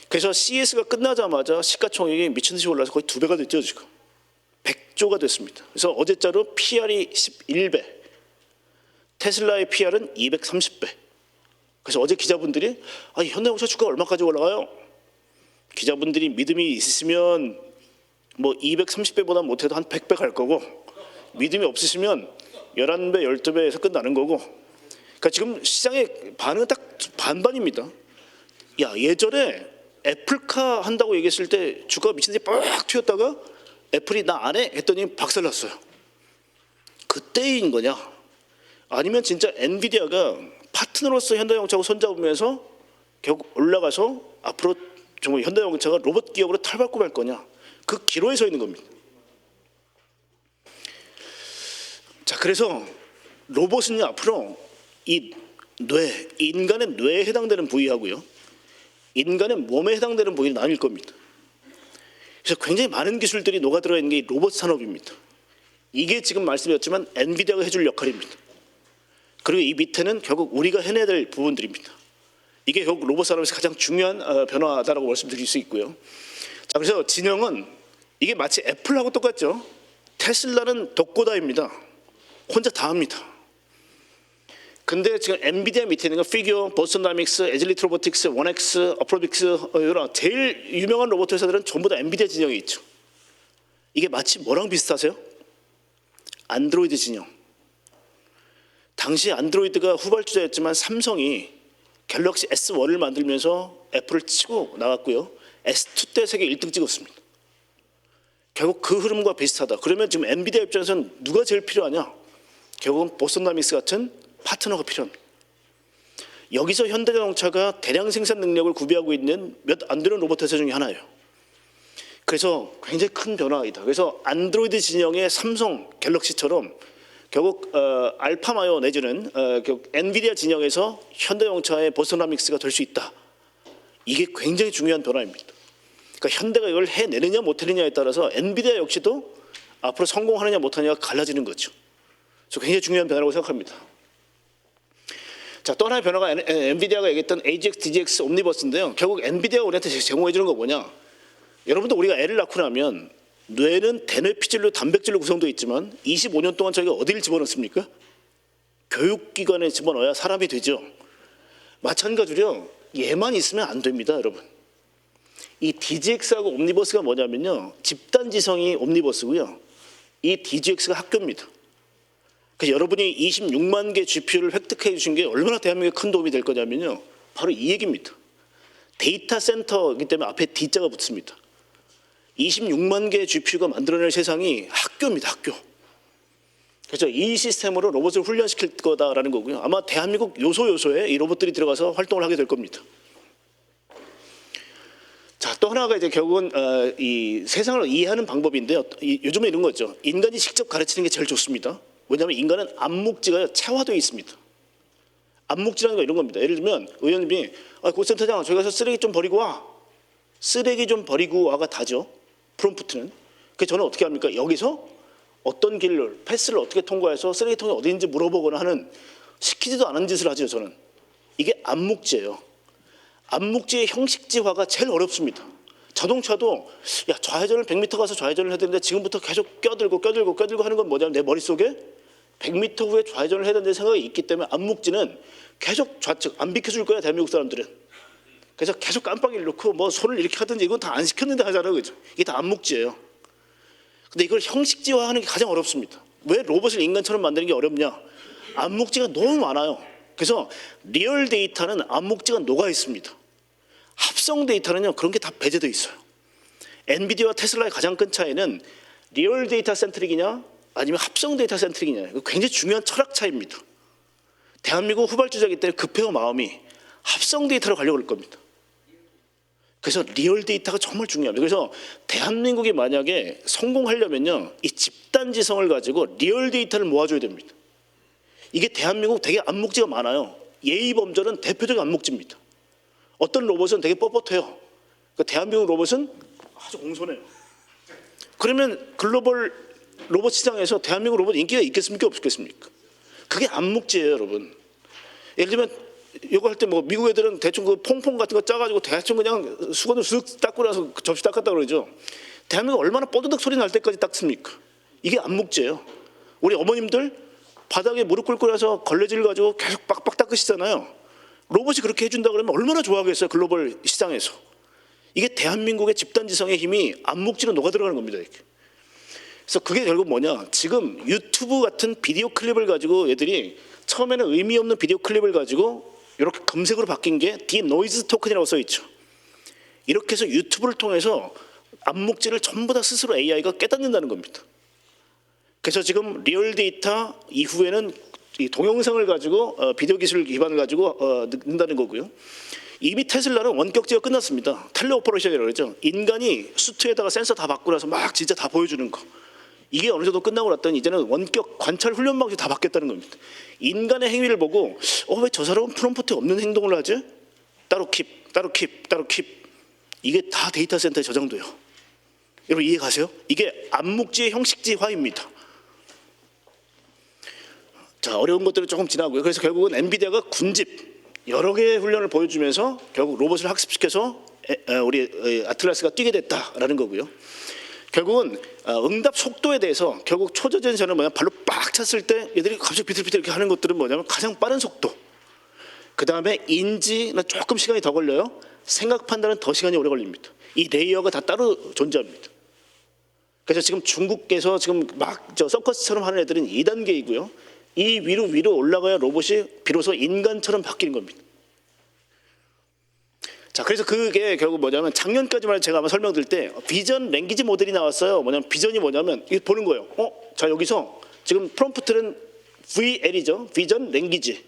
그래서 CES가 끝나자마자 시가총액이 미친 듯이 올라서 거의 2배가 됐죠. 지금. 100조가 됐습니다. 그래서 어제자로 PR이 11배. 테슬라의 PR은 230배. 그래서 어제 기자분들이 아니 현대자동차 주가 얼마까지 올라가요? 기자분들이 믿음이 있으면 뭐 230배보다 못해도 한 100배 갈 거고 믿음이 없으시면 11배, 12배에서 끝나는 거고. 그러니까 지금 시장의 반응은 딱 반반입니다. 야, 예전에 애플카 한다고 얘기했을 때 주가가 미친 듯이 빡 튀었다가 애플이 나 안 해 했더니 박살났어요. 그때인 거냐? 아니면 진짜 엔비디아가 파트너로서 현대자동차하고 손잡으면서 결국 올라가서 앞으로 정말 현대자동차가 로봇 기업으로 탈바꿈 할 거냐? 그 기로에 서 있는 겁니다. 자, 그래서 로봇은요 앞으로 이 뇌, 인간의 뇌에 해당되는 부위하고요, 인간의 몸에 해당되는 부위를 나뉠 겁니다. 그래서 굉장히 많은 기술들이 녹아들어 있는 게 로봇 산업입니다. 이게 지금 말씀드렸지만 엔비디아가 해줄 역할입니다. 그리고 이 밑에는 결국 우리가 해내야 될 부분들입니다. 이게 결국 로봇 산업에서 가장 중요한 변화다라고 말씀드릴 수 있고요. 자, 그래서 진영은 이게 마치 애플하고 똑같죠. 테슬라는 독고다입니다. 혼자 다 합니다. 근데 지금 엔비디아 밑에 있는 건 피규어, 보스턴 다이내믹스, 에질리티 로보틱스, 원엑스, 어프로빅스 이런 제일 유명한 로봇 회사들은 전부 다 엔비디아 진영에 있죠. 이게 마치 뭐랑 비슷하세요? 안드로이드 진영. 당시 안드로이드가 후발주자였지만 삼성이 갤럭시 S1을 만들면서 애플을 치고 나갔고요. S2 때 세계 1등 찍었습니다. 결국 그 흐름과 비슷하다. 그러면 지금 엔비디아 입장에서는 누가 제일 필요하냐? 결국은 보스턴 다이내믹스 같은 파트너가 필요합니다. 여기서 현대자동차가 대량 생산 능력을 구비하고 있는 몇 안 되는 로봇 회사 중에 하나예요. 그래서 굉장히 큰 변화이다. 그래서 안드로이드 진영의 삼성, 갤럭시처럼 결국 알파마요 내지는 결국 엔비디아 진영에서 현대자동차의 보스턴 다이내믹스가 될 수 있다. 이게 굉장히 중요한 변화입니다. 그러니까 현대가 이걸 해내느냐 못해내느냐에 따라서 엔비디아 역시도 앞으로 성공하느냐 못하느냐가 갈라지는 거죠. 그래서 굉장히 중요한 변화라고 생각합니다. 자, 또 하나의 변화가 엔비디아가 얘기했던 AGX, DGX, 옴니버스인데요. 결국 엔비디아가 우리한테 제공해 주는 거 뭐냐? 여러분들 우리가 애를 낳고 나면 뇌는 대뇌 피질로 단백질로 구성되어 있지만 25년 동안 저희가 어디를 집어넣습니까? 교육기관에 집어넣어야 사람이 되죠. 마찬가지로 얘만 있으면 안 됩니다, 여러분. 이 DGX하고 옴니버스가 뭐냐면요, 집단지성이 옴니버스고요, 이 DGX가 학교입니다. 그래서 여러분이 26만 개 GPU를 획득해 주신 게 얼마나 대한민국에 큰 도움이 될 거냐면요, 바로 이 얘기입니다. 데이터 센터이기 때문에 앞에 D자가 붙습니다. 26만 개의 GPU가 만들어낼 세상이 학교입니다, 학교. 그래서 이 시스템으로 로봇을 훈련시킬 거다라는 거고요. 아마 대한민국 요소요소에 이 로봇들이 들어가서 활동을 하게 될 겁니다. 자, 또 하나가 이제 결국은 이 세상을 이해하는 방법인데요. 요즘에 이런 거죠. 인간이 직접 가르치는 게 제일 좋습니다. 왜냐하면 인간은 암묵지가 체화되어 있습니다. 암묵지라는 거 이런 겁니다. 예를 들면 의원님이 고센터장 저기 가서 쓰레기 좀 버리고 와. 쓰레기 좀 버리고 와가 다죠. 프롬프트는. 그래서 저는 어떻게 합니까? 여기서 어떤 길을 패스를 어떻게 통과해서 쓰레기통이 어디 있는지 물어보거나 하는 시키지도 않은 짓을 하죠. 저는. 이게 암묵지예요. 암묵지의 형식지화가 제일 어렵습니다. 자동차도 야 좌회전을 100m 가서 좌회전을 해야 되는데 지금부터 계속 껴들고 하는 건 뭐냐면 내 머릿속에 100m 후에 좌회전을 해야 된다는 생각이 있기 때문에 암묵지는 계속 좌측 안 비켜줄 거야 대한민국 사람들은. 그래서 계속 깜빡이를 놓고 뭐 손을 이렇게 하든지 이건 다 안 시켰는데 하잖아요. 그죠? 이게 다 암묵지예요. 근데 이걸 형식지화하는 게 가장 어렵습니다. 왜 로봇을 인간처럼 만드는 게 어렵냐? 암묵지가 너무 많아요. 그래서 리얼 데이터는 암묵지가 녹아 있습니다. 합성 데이터는요 그런 게 다 배제되어 있어요. 엔비디아와 테슬라의 가장 큰 차이는 리얼 데이터 센트릭이냐 아니면 합성 데이터 센트릭이냐. 이거 굉장히 중요한 철학 차이입니다. 대한민국 후발주자이기 때문에 급해요 마음이. 합성 데이터로 가려고 할 겁니다. 그래서 리얼 데이터가 정말 중요합니다. 그래서 대한민국이 만약에 성공하려면요 이 집단지성을 가지고 리얼 데이터를 모아줘야 됩니다. 이게 대한민국 되게 암묵지가 많아요. 예의범절은 대표적인 암묵지입니다. 어떤 로봇은 되게 뻣뻣해요. 그러니까 대한민국 로봇은 아주 공손해요. 그러면 글로벌 로봇 시장에서 대한민국 로봇 인기가 있겠습니까 없겠습니까? 그게 암묵지예요 여러분. 예를 들면 이거 할 때 뭐 미국 애들은 대충 그 퐁퐁 같은 거 짜가지고 대충 그냥 수건으로 쓱 닦고 나서 접시 닦았다 그러죠. 대한민국 얼마나 뽀드득 소리 날 때까지 닦습니까? 이게 암묵지예요. 우리 어머님들 바닥에 무릎 꿇고 나서 걸레질 가지고 계속 빡빡 닦으시잖아요. 로봇이 그렇게 해준다 그러면 얼마나 좋아하겠어요 글로벌 시장에서. 이게 대한민국의 집단지성의 힘이 암묵지로 녹아들어가는 겁니다. 이렇게. 그래서 그게 결국 뭐냐, 지금 유튜브 같은 비디오 클립을 가지고 얘들이 처음에는 의미 없는 비디오 클립을 가지고 이렇게 검색으로 바뀐 게 디노이즈 토큰이라고 써있죠. 이렇게 해서 유튜브를 통해서 암묵지를 전부 다 스스로 AI가 깨닫는다는 겁니다. 그래서 지금 리얼 데이터 이후에는 이 동영상을 가지고 비디오 기술 기반을 가지고 넣는다는 거고요. 이미 테슬라는 원격제가 끝났습니다. 텔레오퍼레이션이라고 그러죠. 인간이 수트에다가 센서 다 받고 나서 막 진짜 다 보여주는 거. 이게 어느 정도 끝나고 났더니 이제는 원격 관찰 훈련 방식이 다 바뀌었다는 겁니다. 인간의 행위를 보고 왜 저 사람은 프롬프트에 없는 행동을 하지? 따로 킵. 이게 다 데이터 센터에 저장돼요. 여러분 이해 가세요? 이게 암묵지의 형식지화입니다. 자, 어려운 것들은 조금 지나고요. 그래서 결국은 엔비디아가 군집 여러 개의 훈련을 보여주면서 결국 로봇을 학습시켜서 우리 아틀라스가 뛰게 됐다라는 거고요. 결국은 응답 속도에 대해서 결국 초저전선을 뭐냐 발로 빡 찼을 때 얘들이 갑자기 비틀비틀 이렇게 하는 것들은 뭐냐면 가장 빠른 속도. 그 다음에 인지는 조금 시간이 더 걸려요. 생각 판단은 더 시간이 오래 걸립니다. 이 레이어가 다 따로 존재합니다. 그래서 지금 중국에서 지금 막 서커스처럼 하는 애들은 2단계이고요. 이 위로 올라가야 로봇이 비로소 인간처럼 바뀌는 겁니다. 자, 그래서 그게 결국 뭐냐면 작년까지만 제가 아마 설명드릴 때 비전 랭귀지 모델이 나왔어요. 뭐냐면 비전이 뭐냐면 이거 보는 거예요. 자, 여기서 지금 프롬프트는 VL이죠. 비전 랭귀지.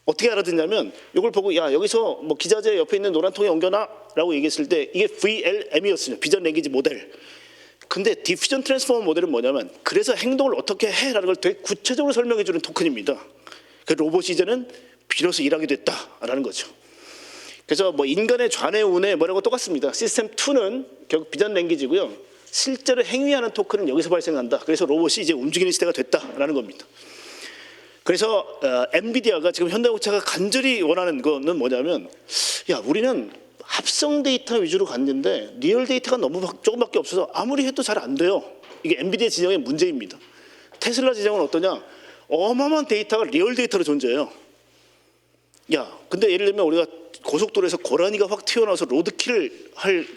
어떻게 알아듣냐면 이걸 보고 야 여기서 뭐 기자재 옆에 있는 노란 통에 옮겨놔라고 얘기했을 때 이게 VLM이었어요. 비전 랭귀지 모델. 근데 디퓨전 트랜스포머 모델은 뭐냐면 그래서 행동을 어떻게 해라는 걸 되게 구체적으로 설명해 주는 토큰입니다. 그 로봇이 이제는 비로소 일하게 됐다라는 거죠. 그래서 뭐 인간의 좌뇌 우뇌 뭐라고 똑같습니다. 시스템 2는 결국 비전 랭귀지고요. 실제로 행위하는 토큰은 여기서 발생한다. 그래서 로봇이 이제 움직이는 시대가 됐다라는 겁니다. 그래서 엔비디아가 지금 현대자동차가 간절히 원하는 거는 뭐냐면 야 우리는 합성 데이터 위주로 갔는데 리얼 데이터가 너무 조금밖에 없어서 아무리 해도 잘 안 돼요. 이게 엔비디아 진영의 문제입니다. 테슬라 진영은 어떠냐? 어마어마한 데이터가 리얼 데이터로 존재해요. 야, 근데 예를 들면 우리가 고속도로에서 고라니가 확 튀어나와서 로드킬을 할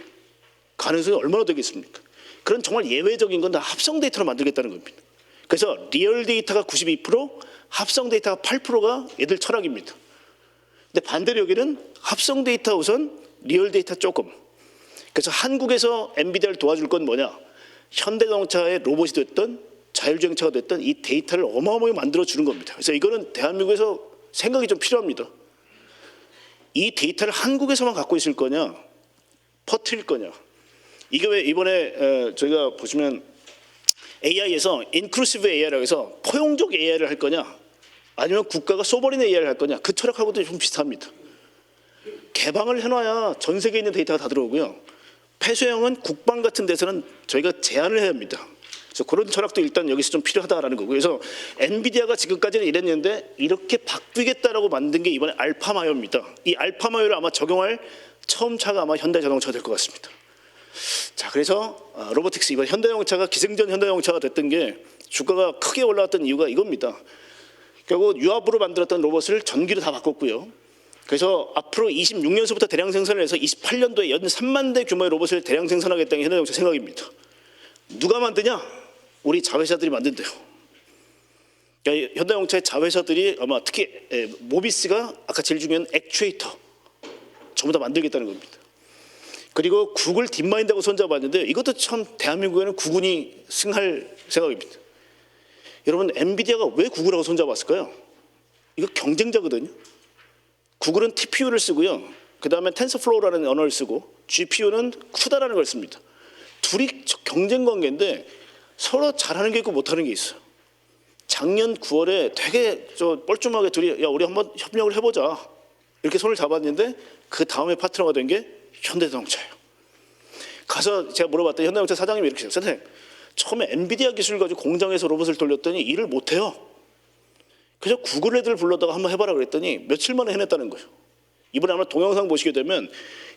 가능성이 얼마나 되겠습니까? 그런 정말 예외적인 건 다 합성 데이터로 만들겠다는 겁니다. 그래서 리얼 데이터가 92%, 합성 데이터가 8%가 얘들 철학입니다. 근데 반대로 여기는 합성 데이터 우선, 리얼 데이터 조금. 그래서 한국에서 엔비디아를 도와줄 건 뭐냐? 현대자동차의 로봇이 됐든 자율주행차가 됐든 이 데이터를 어마어마하게 만들어주는 겁니다. 그래서 이거는 대한민국에서 생각이 좀 필요합니다. 이 데이터를 한국에서만 갖고 있을 거냐? 퍼뜨릴 거냐? 이게 왜 이번에 저희가 보시면 AI에서 인클루시브 AI라고 해서 포용적 AI를 할 거냐 아니면 국가가 소버린 AI를 할 거냐 그 철학하고도 좀 비슷합니다. 개방을 해놔야 전 세계에 있는 데이터가 다 들어오고요. 폐쇄형은 국방 같은 데서는 저희가 제한을 해야 합니다. 그래서 그런 철학도 일단 여기서 좀 필요하다라는 거고요. 그래서 엔비디아가 지금까지는 이랬는데 이렇게 바뀌겠다라고 만든 게 이번에 알파마요입니다. 이 알파마요를 아마 적용할 처음 차가 아마 현대자동차가 될 것 같습니다. 자, 그래서 로보틱스 이번 현대자동차가 기승전 현대자동차가 됐던 게 주가가 크게 올라왔던 이유가 이겁니다. 결국 유압으로 만들었던 로봇을 전기로 다 바꿨고요. 그래서 앞으로 26년서부터 대량 생산을 해서 28년도에 연 3만 대 규모의 로봇을 대량 생산하겠다는 게 현대자동차 생각입니다. 누가 만드냐? 우리 자회사들이 만든대요. 그러니까 현대자동차의 자회사들이 아마 특히 모비스가 아까 제일 중요한 액추에이터 전부 다 만들겠다는 겁니다. 그리고 구글 딥마인드하고 손잡았는데 이것도 참 대한민국에는 구군이 승할 생각입니다. 여러분 엔비디아가 왜 구글하고 손잡았을까요? 이거 경쟁자거든요. 구글은 TPU를 쓰고요. 그 다음에 텐서플로우라는 언어를 쓰고 GPU는 쿠다라는 걸 씁니다. 둘이 경쟁 관계인데 서로 잘하는 게 있고 못하는 게 있어요. 작년 9월에 되게 뻘쭘하게 둘이 야 우리 한번 협력을 해보자 이렇게 손을 잡았는데 그 다음에 파트너가 된 게 현대자동차예요. 가서 제가 물어봤더니 현대자동차 사장님이 이렇게 해요. 선생님 처음에 엔비디아 기술 가지고 공장에서 로봇을 돌렸더니 일을 못해요. 그래서 구글 애들 불러다가 한번 해봐라 그랬더니 며칠 만에 해냈다는 거예요. 이번에 아마 동영상 보시게 되면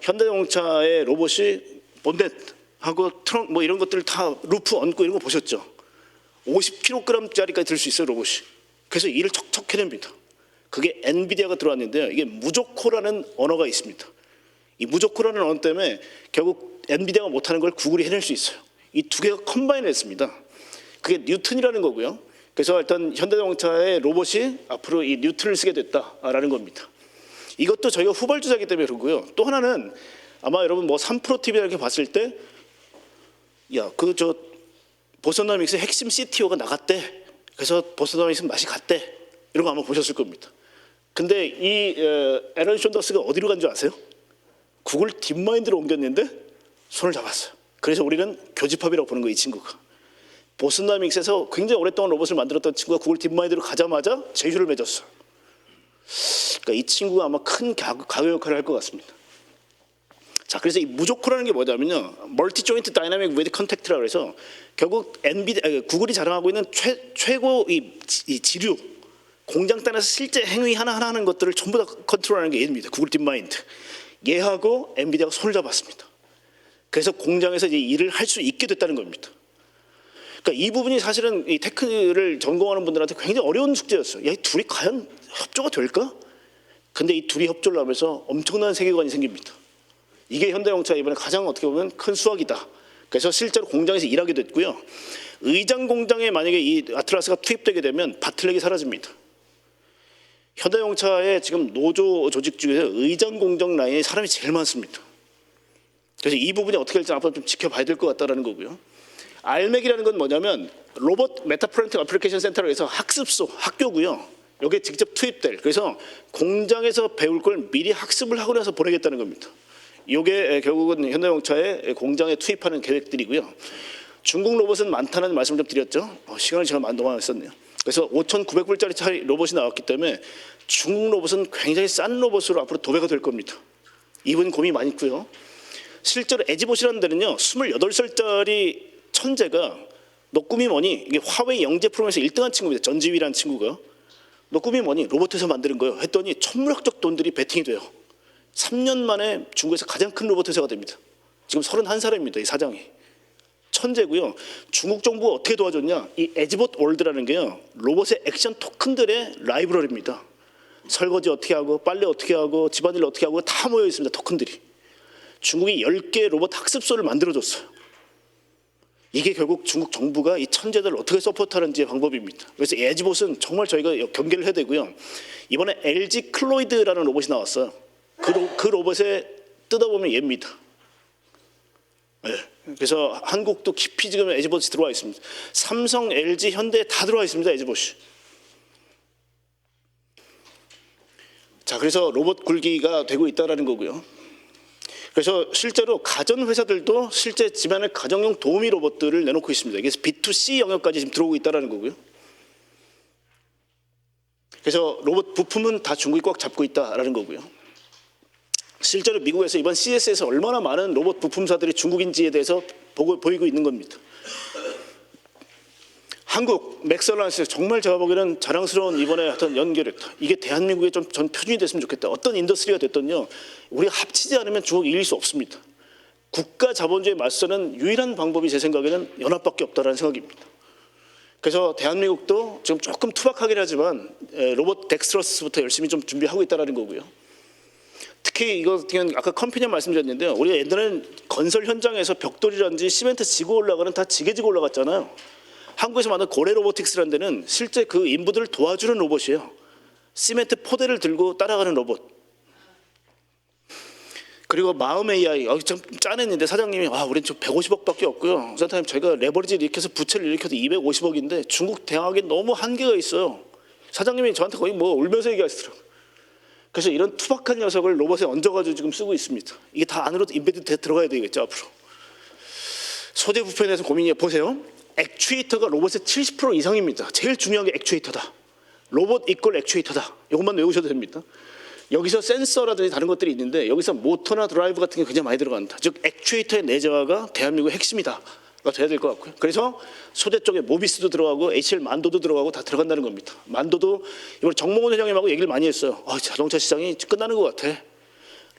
현대자동차의 로봇이 본넷하고 트렁크 뭐 이런 것들 다 루프 얹고 이런 거 보셨죠? 50kg짜리까지 들 수 있어요 로봇이. 그래서 일을 척척 해냅니다. 그게 엔비디아가 들어왔는데요. 이게 무조코라는 언어가 있습니다. 이 무조코라는 언어 때문에 결국 엔비디아가 못하는 걸 구글이 해낼 수 있어요. 이 두 개가 컴바인을 했습니다. 그게 뉴턴이라는 거고요. 그래서 일단 현대자동차의 로봇이 앞으로 이 뉴턴을 쓰게 됐다라는 겁니다. 이것도 저희가 후발주자이기 때문에 그러고요. 또 하나는 아마 여러분 뭐 3프로 TV 이렇게 봤을 때 야, 보스턴 다이내믹스의 핵심 CTO가 나갔대. 그래서 보스턴 다이내믹스 맛이 갔대. 이런 거 아마 보셨을 겁니다. 근데 이 에런 션더스가 어디로 간 줄 아세요? 구글 딥마인드로 옮겼는데 손을 잡았어요. 그래서 우리는 교집합이라고 보는 거예요, 이 친구가. 보스턴 다이내믹스에서 굉장히 오랫동안 로봇을 만들었던 친구가 구글 딥마인드로 가자마자 제휴를 맺었어요. 그러니까 이 친구가 아마 큰 가교 역할을 할 것 같습니다. 자, 그래서 이 무조코라는 게 뭐냐면요, 멀티 조인트 다이나믹 위드 컨택트라고 해서 결국 구글이 자랑하고 있는 최고 이 지류 공장 단에서 실제 행위 하나하나 하는 것들을 전부 다 컨트롤하는 게 얘입니다. 구글 딥마인드. 얘하고 엔비디아가 손을 잡았습니다. 그래서 공장에서 이제 일을 할 수 있게 됐다는 겁니다. 그러니까 이 부분이 사실은 이 테크를 전공하는 분들한테 굉장히 어려운 숙제였어요. 야, 이 둘이 과연 협조가 될까? 근데 이 둘이 협조를 하면서 엄청난 세계관이 생깁니다. 이게 현대자동차 이번에 가장 어떻게 보면 큰 수확이다. 그래서 실제로 공장에서 일하게 됐고요. 의장 공장에 만약에 이 아틀라스가 투입되게 되면 바틀렉이 사라집니다. 현대자동차의 지금 노조 조직 중에서 의장 공장 라인에 사람이 제일 많습니다. 그래서 이 부분이 어떻게 될지 앞으로 좀 지켜봐야 될 것 같다는 거고요. 알맥이라는 건 뭐냐면 로봇 메타프론팅 어플리케이션 센터로 해서 학습소, 학교고요. 여기에 직접 투입될, 그래서 공장에서 배울 걸 미리 학습을 하고 나서 보내겠다는 겁니다. 이게 결국은 현대자동차의 공장에 투입하는 계획들이고요. 중국 로봇은 많다는 말씀을 좀 드렸죠. 시간을 제가 너무 많이 썼네요. 그래서 5,900불짜리 로봇이 나왔기 때문에 중국 로봇은 굉장히 싼 로봇으로 앞으로 도배가 될 겁니다. 이분 고민이 많이 있고요. 실제로 에지봇이라는 데는요, 28살짜리 천재가 너 꿈이 뭐니? 이게 화웨이 영재 프로그램에서 1등한 친구입니다. 전지휘라는 친구가. 너 꿈이 뭐니? 로봇에서 만드는 거예요. 했더니 천문학적 돈들이 베팅이 돼요. 3년 만에 중국에서 가장 큰 로봇 회사가 됩니다. 지금 31살입니다. 이 사장이. 천재고요. 중국 정부가 어떻게 도와줬냐? 이 에지봇 월드라는 게요, 로봇의 액션 토큰들의 라이브러리입니다. 설거지 어떻게 하고, 빨래 어떻게 하고, 집안일 어떻게 하고 다 모여 있습니다. 토큰들이. 중국이 10개의 로봇 학습소를 만들어줬어요. 이게 결국 중국 정부가 이 천재들을 어떻게 서포트하는지의 방법입니다. 그래서 에지봇은 정말 저희가 경계를 해야 되고요. 이번에 LG 클로이드라는 로봇이 나왔어요. 그 로봇에 뜯어보면 얘입니다. 네. 그래서 한국도 깊이 지금 에지봇이 들어와 있습니다. 삼성, LG, 현대 다 들어와 있습니다. 에지봇이. 자, 그래서 로봇 굴기가 되고 있다는 거고요. 그래서 실제로 가전 회사들도 실제 집안의 가정용 도우미 로봇들을 내놓고 있습니다. 이게 B2C 영역까지 지금 들어오고 있다는 거고요. 그래서 로봇 부품은 다 중국이 꽉 잡고 있다라는 거고요. 실제로 미국에서 이번 CES에서 얼마나 많은 로봇 부품사들이 중국인지에 대해서 보이고 있는 겁니다. 한국 맥설란스 정말 제가 보기에는 자랑스러운 이번에 어떤 연결했다. 이게 대한민국에 좀 전 표준이 됐으면 좋겠다. 어떤 인더스트리가 됐든요, 우리가 합치지 않으면 중국 이길 수 없습니다. 국가 자본주의에 맞서는 유일한 방법이 제 생각에는 연합밖에 없다라는 생각입니다. 그래서 대한민국도 지금 조금 투박하긴 하지만 로봇 덱스트러스부터 열심히 좀 준비하고 있다는 거고요. 특히 이거 같은 경우는 아까 컴퓨터 말씀드렸는데요. 우리가 옛날에는 건설 현장에서 벽돌이라든지 시멘트 지고 올라가는 다 지게 지고 올라갔잖아요. 한국에서 만든 고래 로보틱스라는 데는 실제 그 인부들을 도와주는 로봇이에요. 시멘트 포대를 들고 따라가는 로봇. 그리고 마음 AI, 좀 짠했는데 사장님이 우린 좀 150억밖에 없고요. 선생님 저희가 레버리지를 일으켜서 부채를 일으켜서 250억인데 중국 대학에 너무 한계가 있어요. 사장님이 저한테 거의 뭐 울면서 얘기하시더라고요. 그래서 이런 투박한 녀석을 로봇에 얹어가지고 지금 쓰고 있습니다. 이게 다 안으로 임베드 들어가야 되겠죠 앞으로. 소재 부품에 대해서 고민이에요. 보세요. 액추에이터가 로봇의 70% 이상입니다. 제일 중요한 게 액추에이터다. 로봇 이퀄 액추에이터다. 이것만 외우셔도 됩니다. 여기서 센서라든지 다른 것들이 있는데 여기서 모터나 드라이브 같은 게 굉장히 많이 들어간다. 즉 액추에이터의 내재화가 대한민국의 핵심이다. 가 돼야 될 것 같고요. 그래서 소재 쪽에 모비스도 들어가고 HL 만도도 들어가고 다 들어간다는 겁니다. 만도도 이번 정몽원 회장님하고 얘기를 많이 했어요. 자동차 시장이 끝나는 것 같아.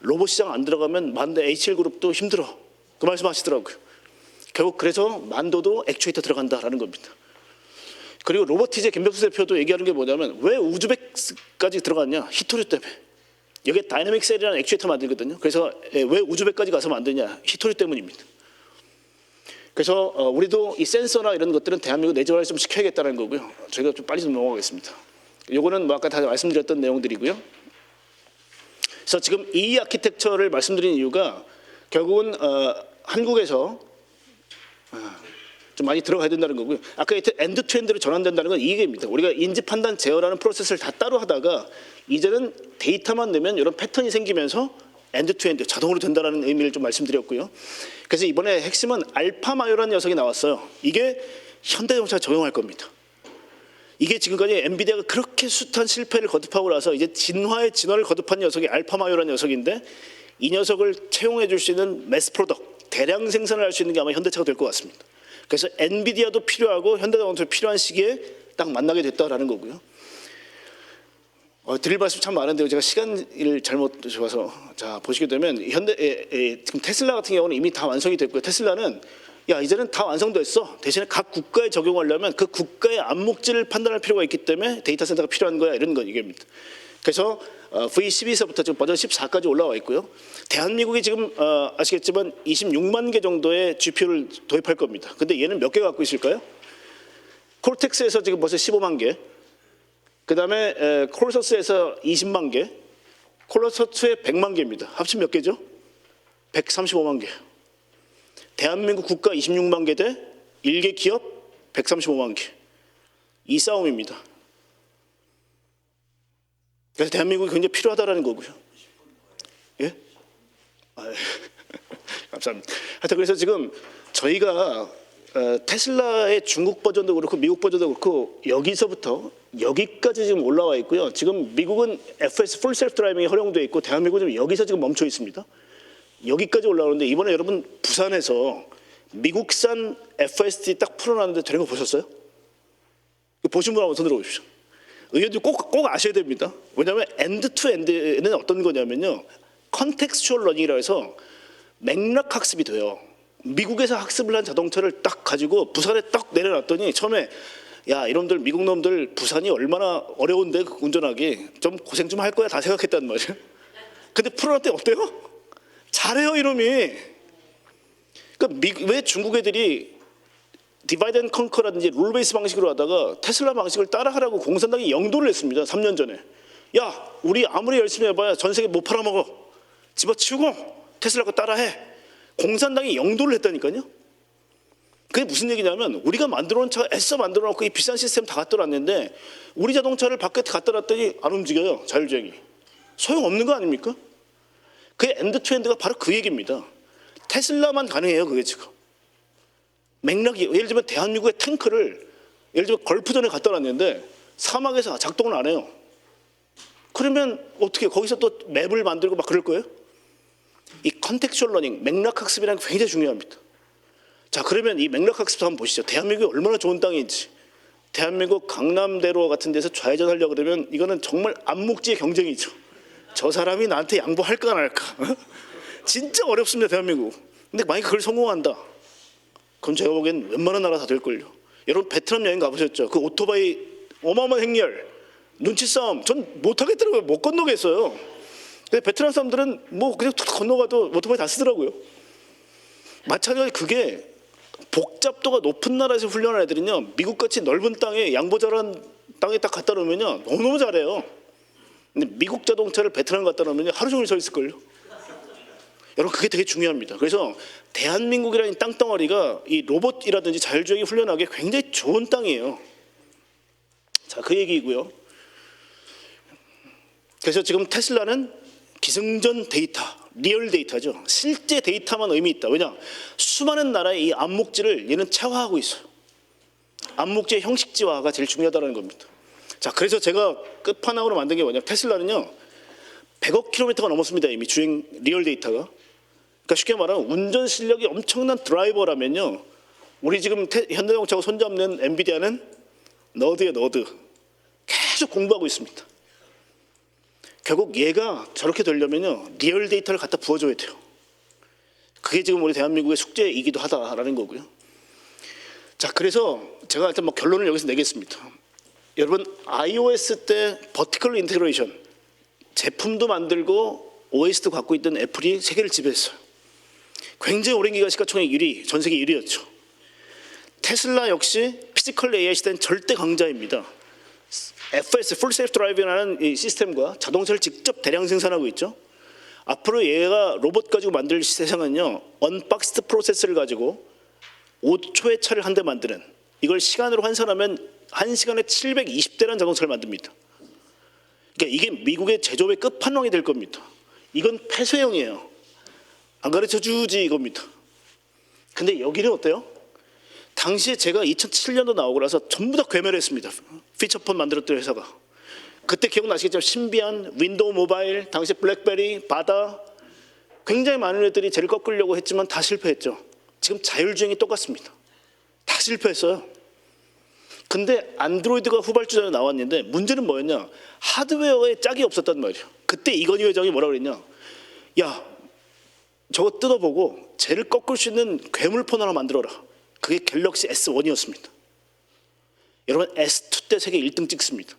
로봇 시장 안 들어가면 만도 HL 그룹도 힘들어. 그 말씀하시더라고요. 결국 그래서 만도도 액추에이터 들어간다라는 겁니다. 그리고 로보티제 김병수 대표도 얘기하는 게 뭐냐면 왜 우즈벡까지 들어갔냐? 히토류 때문에. 여기에 다이내믹 셀이라는 액추에이터 만들거든요. 그래서 왜 우즈벡까지 가서 만드냐? 히토류 때문입니다. 그래서 우리도 이 센서나 이런 것들은 대한민국 내재화를 좀 시켜야겠다는 거고요. 저희가 좀 빨리 좀 넘어가겠습니다. 요거는 뭐 아까 다 말씀드렸던 내용들이고요. 그래서 지금 이 아키텍처를 말씀드린 이유가 결국은 한국에서 좀 많이 들어가야 된다는 거고요. 아까 엔드 투 엔드로 전환된다는 건 이 얘기입니다. 우리가 인지 판단 제어라는 프로세스를 다 따로 하다가 이제는 데이터만 내면 이런 패턴이 생기면서 엔드 투 엔드 자동으로 된다는 의미를 좀 말씀드렸고요. 그래서 이번에 핵심은 알파마요라는 녀석이 나왔어요. 이게 현대자동차에 적용할 겁니다. 이게 지금까지 엔비디아가 그렇게 숱한 실패를 거듭하고 나서 이제 진화의 진화를 거듭한 녀석이 알파마요라는 녀석인데 이 녀석을 채용해 줄 수 있는 매스 프로덕트, 대량 생산을 할 수 있는 게 아마 현대차가 될 것 같습니다. 그래서 엔비디아도 필요하고 현대자동차도 필요한 시기에 딱 만나게 됐다라는 거고요. 드릴 말씀 참 많은데요. 제가 시간을 잘못 줘서 자 보시게 되면 지금 테슬라 같은 경우는 이미 다 완성이 됐고요. 테슬라는 이제는 다 완성됐어. 대신에 각 국가에 적용하려면 그 국가의 암묵지를 판단할 필요가 있기 때문에 데이터 센터가 필요한 거야 이런 건 얘기입니다. 그래서 V12에서부터 지금 버전 14까지 올라와 있고요. 대한민국이 지금 아시겠지만 26만 개 정도의 GPU를 도입할 겁니다. 근데 얘는 몇 개 갖고 있을까요? 콜텍스에서 지금 벌써 15만 개. 그 다음에 콜서스에서 20만 개, 콜러서스에 100만 개입니다. 합치면 몇 개죠? 135만 개. 대한민국 국가 26만 개 대 1개 기업 135만 개. 이 싸움입니다. 그래서 대한민국이 굉장히 필요하다는 거고요. 예? 감사합니다. 하여튼 그래서 지금 저희가 테슬라의 중국 버전도 그렇고 미국 버전도 그렇고 여기서부터 여기까지 지금 올라와 있고요. 지금 미국은 FS 풀 셀프 드라이빙이 허용되어 있고 대한민국은 지금 여기서 지금 멈춰 있습니다. 여기까지 올라오는데 이번에 여러분 부산에서 미국산 FSD 딱 풀어놨는데 되는 거 보셨어요? 보신 분 한번 손 들어보십시오. 의원들 꼭 아셔야 됩니다. 왜냐하면 엔드 투 엔드는 어떤 거냐면요. 컨텍스추얼 러닝이라 해서 맥락 학습이 돼요. 미국에서 학습을 한 자동차를 딱 가지고 부산에 딱 내려놨더니 처음에 이놈들 미국 놈들 부산이 얼마나 어려운데 운전하기 좀 고생 좀 할 거야 다 생각했단 말이에요. 근데 풀어놨더니 어때요? 잘해요 이놈이. 그러니까 왜 중국 애들이 디바이드 앤 컨커라든지 룰 베이스 방식으로 하다가 테슬라 방식을 따라하라고 공산당이 영도를 했습니다. 3년 전에. 우리 아무리 열심히 해봐야 전 세계 못 팔아먹어. 집어치우고 테슬라 거 따라해. 공산당이 영도를 했다니까요. 그게 무슨 얘기냐면 우리가 만들어놓은 차 애써 만들어놓고 이 비싼 시스템 다 갖다 놨는데 우리 자동차를 밖에 갖다 놨더니 안 움직여요. 자율주행이. 소용없는 거 아닙니까? 그 엔드 투 엔드가 바로 그 얘기입니다. 테슬라만 가능해요, 그게 지금. 맥락이, 예를 들면 대한민국의 탱크를 예를 들면 걸프전에 갖다 놨는데 사막에서 작동을 안 해요. 그러면 어떻게 거기서 또 맵을 만들고 막 그럴 거예요? 이 컨텍슈얼 러닝, 맥락 학습이라는 게 굉장히 중요합니다. 자, 그러면 이 맥락 학습 한번 보시죠. 대한민국이 얼마나 좋은 땅인지. 대한민국 강남대로 같은 데서 좌회전하려고 그러면 이거는 정말 암묵지의 경쟁이죠. 저 사람이 나한테 양보할까 안 할까. 진짜 어렵습니다, 대한민국. 근데 만약에 그걸 성공한다, 그럼 제가 보기엔 웬만한 나라 다 될걸요. 여러분 베트남 여행 가보셨죠? 그 오토바이 어마어마한 행렬, 눈치 싸움, 전 못하겠더라고요. 못 건너겠어요. 근데 베트남 사람들은 뭐 그냥 툭 건너가도 오토바이 다 쓰더라고요. 마찬가지로 그게 복잡도가 높은 나라에서 훈련한 애들은요, 미국같이 넓은 땅에 양보자란 땅에 딱 갖다 놓으면요 너무너무 잘해요. 근데 미국 자동차를 베트남 갖다 놓으면요 하루 종일 서 있을걸요. 여러분 그게 되게 중요합니다. 그래서 대한민국이라는 땅덩어리가 이 로봇이라든지 자율주행이 훈련하기에 굉장히 좋은 땅이에요. 자, 그 얘기고요. 그래서 지금 테슬라는 기승전 데이터, 리얼 데이터죠. 실제 데이터만 의미 있다. 왜냐? 수많은 나라의 이 암묵지를 얘는 차화하고 있어요. 암묵지의 형식지화가 제일 중요하다는 겁니다. 자, 그래서 제가 끝판왕으로 만든 게 뭐냐면 테슬라는요 100억 킬로미터가 넘었습니다. 이미 주행 리얼 데이터가. 그러니까 쉽게 말하면 운전 실력이 엄청난 드라이버라면요, 우리 지금 현대자동차하고 손잡는 엔비디아는 너드예요, 너드. 계속 공부하고 있습니다. 결국 얘가 저렇게 되려면요 리얼 데이터를 갖다 부어줘야 돼요. 그게 지금 우리 대한민국의 숙제이기도 하다라는 거고요. 자, 그래서 제가 일단 뭐 결론을 여기서 내겠습니다. 여러분 iOS 때 버티컬 인테그레이션, 제품도 만들고 OS도 갖고 있던 애플이 세계를 지배했어요. 굉장히 오랜 기간 시가총액 1위, 전 세계 1위였죠. 테슬라 역시 피지컬 AI 시대는 절대 강자입니다. FS, Full Self Drive라는 이 시스템과 자동차를 직접 대량 생산하고 있죠. 앞으로 얘가 로봇 가지고 만들 세상은요, 언박스드 프로세스를 가지고 5초의 차를 한 대 만드는, 이걸 시간으로 환산하면 1시간에 720대라는 자동차를 만듭니다. 그러니까 이게 미국의 제조업의 끝판왕이 될 겁니다. 이건 폐쇄형이에요. 안 가르쳐주지 이겁니다. 근데 여기는 어때요? 당시에 제가 2007년도 나오고 나서 전부 다 괴멸했습니다. 피처폰 만들었던 회사가. 그때 기억나시겠죠? 신비한, 윈도우 모바일, 당시 블랙베리, 바다, 굉장히 많은 애들이 쟤를 꺾으려고 했지만 다 실패했죠. 지금 자율주행이 똑같습니다. 다 실패했어요. 근데 안드로이드가 후발주자로 나왔는데 문제는 뭐였냐? 하드웨어에 짝이 없었단 말이에요. 그때 이건희 회장이 뭐라 그랬냐? 야, 저거 뜯어보고 쟤를 꺾을 수 있는 괴물폰 하나 만들어라. 그게 갤럭시 S1이었습니다. 여러분 S2 때 세계 1등 찍습니다.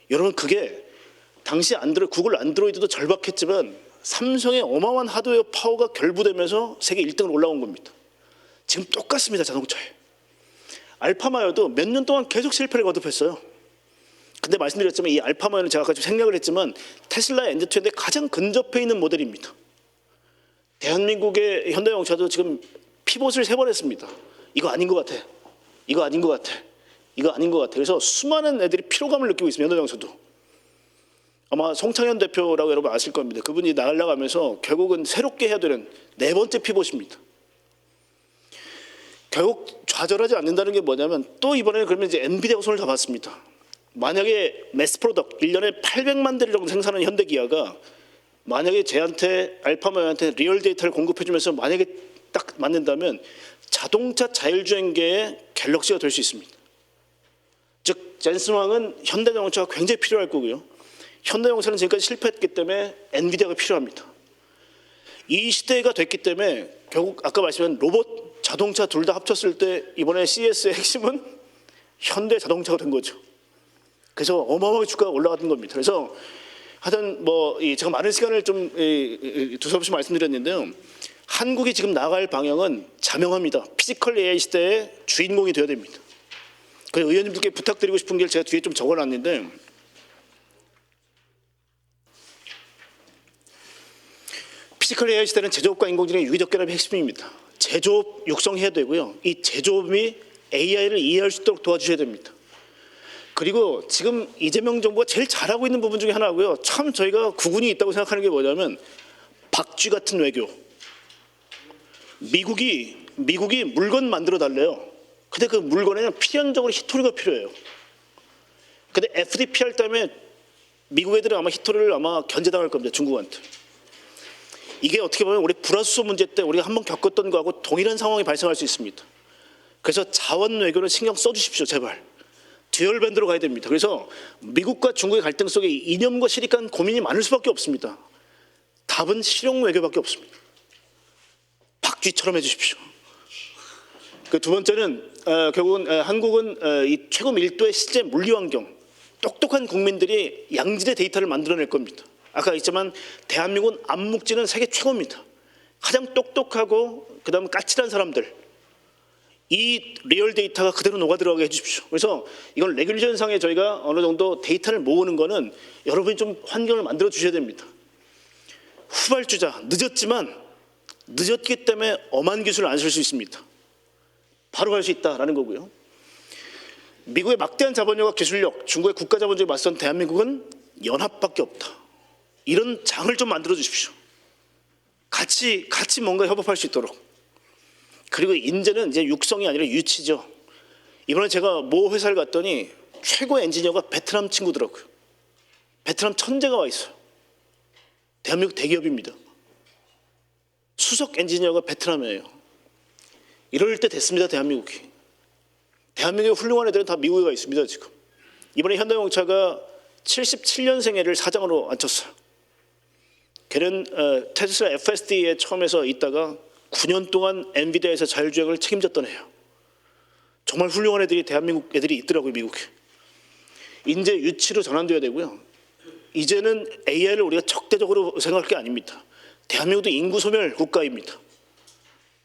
여러분 그게 당시 구글 안드로이드도 절박했지만 삼성의 어마어마한 하드웨어 파워가 결부되면서 세계 1등으로 올라온 겁니다. 지금 똑같습니다. 자동차에. 알파마요도 몇 년 동안 계속 실패를 거듭했어요. 근데 말씀드렸지만 이 알파마요는 제가 아까 좀 생략을 했지만 테슬라의 엔드 투 엔드에 가장 근접해 있는 모델입니다. 대한민국의 현대자동차도 지금 피봇을 3번 했습니다. 이거 아닌 것 같아. 이거 아닌 것 같아. 이거 아닌 것 같아. 그래서 수많은 애들이 피로감을 느끼고 있습니다. 현대자동차도. 아마 송창현 대표라고 여러분 아실 겁니다. 그분이 나가면서 결국은 새롭게 해야 되는 4번째 피봇입니다. 결국 좌절하지 않는다는 게 뭐냐면 또 이번에는 그러면 이제 엔비디아가 손을 잡았습니다. 만약에 매스 프로덕트 1년에 800만 대를 정도 생산하는 현대기아가 만약에 쟤한테 알파마요한테 리얼 데이터를 공급해주면서 만약에 딱 맞는다면 자동차 자율주행계의 갤럭시가 될 수 있습니다. 즉 젠슨왕은 현대자동차가 굉장히 필요할 거고요. 현대자동차는 지금까지 실패했기 때문에 엔비디아가 필요합니다. 이 시대가 됐기 때문에 결국 아까 말씀한 로봇, 자동차 둘 다 합쳤을 때 이번에 CES의 핵심은 현대자동차가 된 거죠. 그래서 어마어마하게 주가가 올라갔던 겁니다. 그래서 하여튼 뭐 제가 많은 시간을 좀 두서없이 말씀드렸는데요. 한국이 지금 나갈 방향은 자명합니다. 피지컬 AI 시대의 주인공이 되어야 됩니다. 그래서 의원님들께 부탁드리고 싶은 게 제가 뒤에 좀 적어놨는데 피지컬 AI 시대는 제조업과 인공지능의 유기적 결합이 핵심입니다. 제조업 육성해야 되고요. 이 제조업이 AI를 이해할 수 있도록 도와주셔야 됩니다. 그리고 지금 이재명 정부가 제일 잘하고 있는 부분 중에 하나고요. 참 저희가 구군이 있다고 생각하는 게 뭐냐면 박쥐 같은 외교. 미국이 물건 만들어 달래요. 근데 그 물건에는 필연적으로 히토리가 필요해요. 근데 FDPR 때문에 미국 애들은 아마 히토리를 아마 견제당할 겁니다. 중국한테. 이게 어떻게 보면 우리 불화수소 문제 때 우리가 한번 겪었던 거하고 동일한 상황이 발생할 수 있습니다. 그래서 자원 외교를 신경 써주십시오. 제발. 듀얼 밴드로 가야 됩니다. 그래서 미국과 중국의 갈등 속에 이념과 실익간 고민이 많을 수밖에 없습니다. 답은 실용 외교밖에 없습니다. 박쥐처럼 해주십시오. 그 두 번째는 결국은 한국은 이 최고 밀도의 실제 물리 환경, 똑똑한 국민들이 양질의 데이터를 만들어낼 겁니다. 아까 했지만 대한민국은 암묵지는 세계 최고입니다. 가장 똑똑하고 그다음 까칠한 사람들. 이 리얼 데이터가 그대로 녹아 들어가게 해주십시오. 그래서 이건 레귤레이션상에 저희가 어느 정도 데이터를 모으는 거는 여러분이 좀 환경을 만들어 주셔야 됩니다. 후발주자 늦었지만 늦었기 때문에 엄한 기술을 안 쓸 수 있습니다. 바로 갈 수 있다라는 거고요. 미국의 막대한 자본력과 기술력, 중국의 국가 자본주의에 맞선 대한민국은 연합밖에 없다. 이런 장을 좀 만들어 주십시오. 같이 뭔가 협업할 수 있도록. 그리고 인재는 이제 육성이 아니라 유치죠. 이번에 제가 모 회사를 갔더니 최고 엔지니어가 베트남 친구더라고요. 베트남 천재가 와 있어요. 대한민국 대기업입니다. 수석 엔지니어가 베트남이에요. 이럴 때 됐습니다. 대한민국이. 대한민국의 훌륭한 애들은 다 미국에 가 있습니다. 지금. 이번에 현대자동차가 77년생 애를 사장으로 앉혔어요. 걔는 테슬라 FSD에 처음에서 있다가 9년 동안 엔비디아에서 자율주행을 책임졌던 애예요. 정말 훌륭한 애들이 대한민국 애들이 있더라고요. 미국에. 인재 유치로 전환돼야 되고요. 이제는 AI를 우리가 적대적으로 생각할 게 아닙니다. 대한민국도 인구 소멸 국가입니다.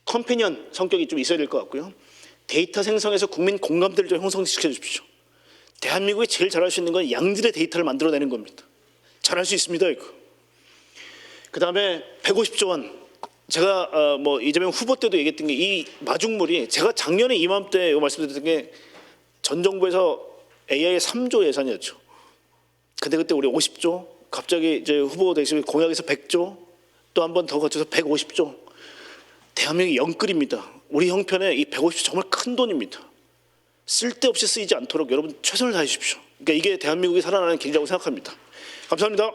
컴패니언 성격이 좀 있어야 될 것 같고요. 데이터 생성해서 국민 공감대를 좀 형성시켜 주십시오. 대한민국이 제일 잘할 수 있는 건 양질의 데이터를 만들어내는 겁니다. 잘할 수 있습니다. 이거. 그다음에 150조 원. 제가 이재명 후보 때도 얘기했던 게 이 마중물이 제가 작년에 이맘때 말씀드렸던 게 전 정부에서 AI 3조 예산이었죠. 근데 그때 우리 50조, 갑자기 이제 후보 되시면 공약에서 100조, 또 한 번 더 거쳐서 150조. 대한민국이 영끌입니다. 우리 형편에 이 150조 정말 큰 돈입니다. 쓸데없이 쓰이지 않도록 여러분 최선을 다해 주십시오. 그러니까 이게 대한민국이 살아나는 길이라고 생각합니다. 감사합니다.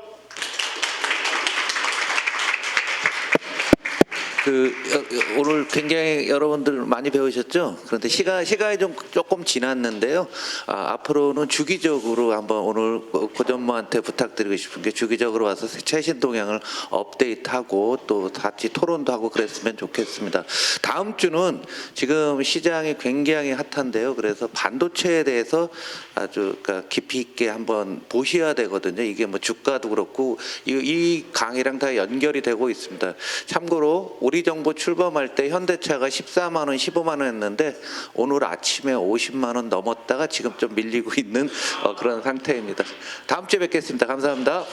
오늘 굉장히 여러분들 많이 배우셨죠? 그런데 시간이 좀 조금 지났는데요. 앞으로는 주기적으로 한번 오늘 고전무한테 부탁드리고 싶은 게 주기적으로 와서 최신 동향을 업데이트하고 또 같이 토론도 하고 그랬으면 좋겠습니다. 다음 주는 지금 시장이 굉장히 핫한데요. 그래서 반도체에 대해서 아주 깊이 있게 한번 보셔야 되거든요. 이게 뭐 주가도 그렇고 이 강의랑 다 연결이 되고 있습니다. 참고로 우리 정부 출범할 때 현대차가 14만 원, 15만 원 했는데 오늘 아침에 50만 원 넘었다가 지금 좀 밀리고 있는 그런 상태입니다. 다음 주에 뵙겠습니다. 감사합니다.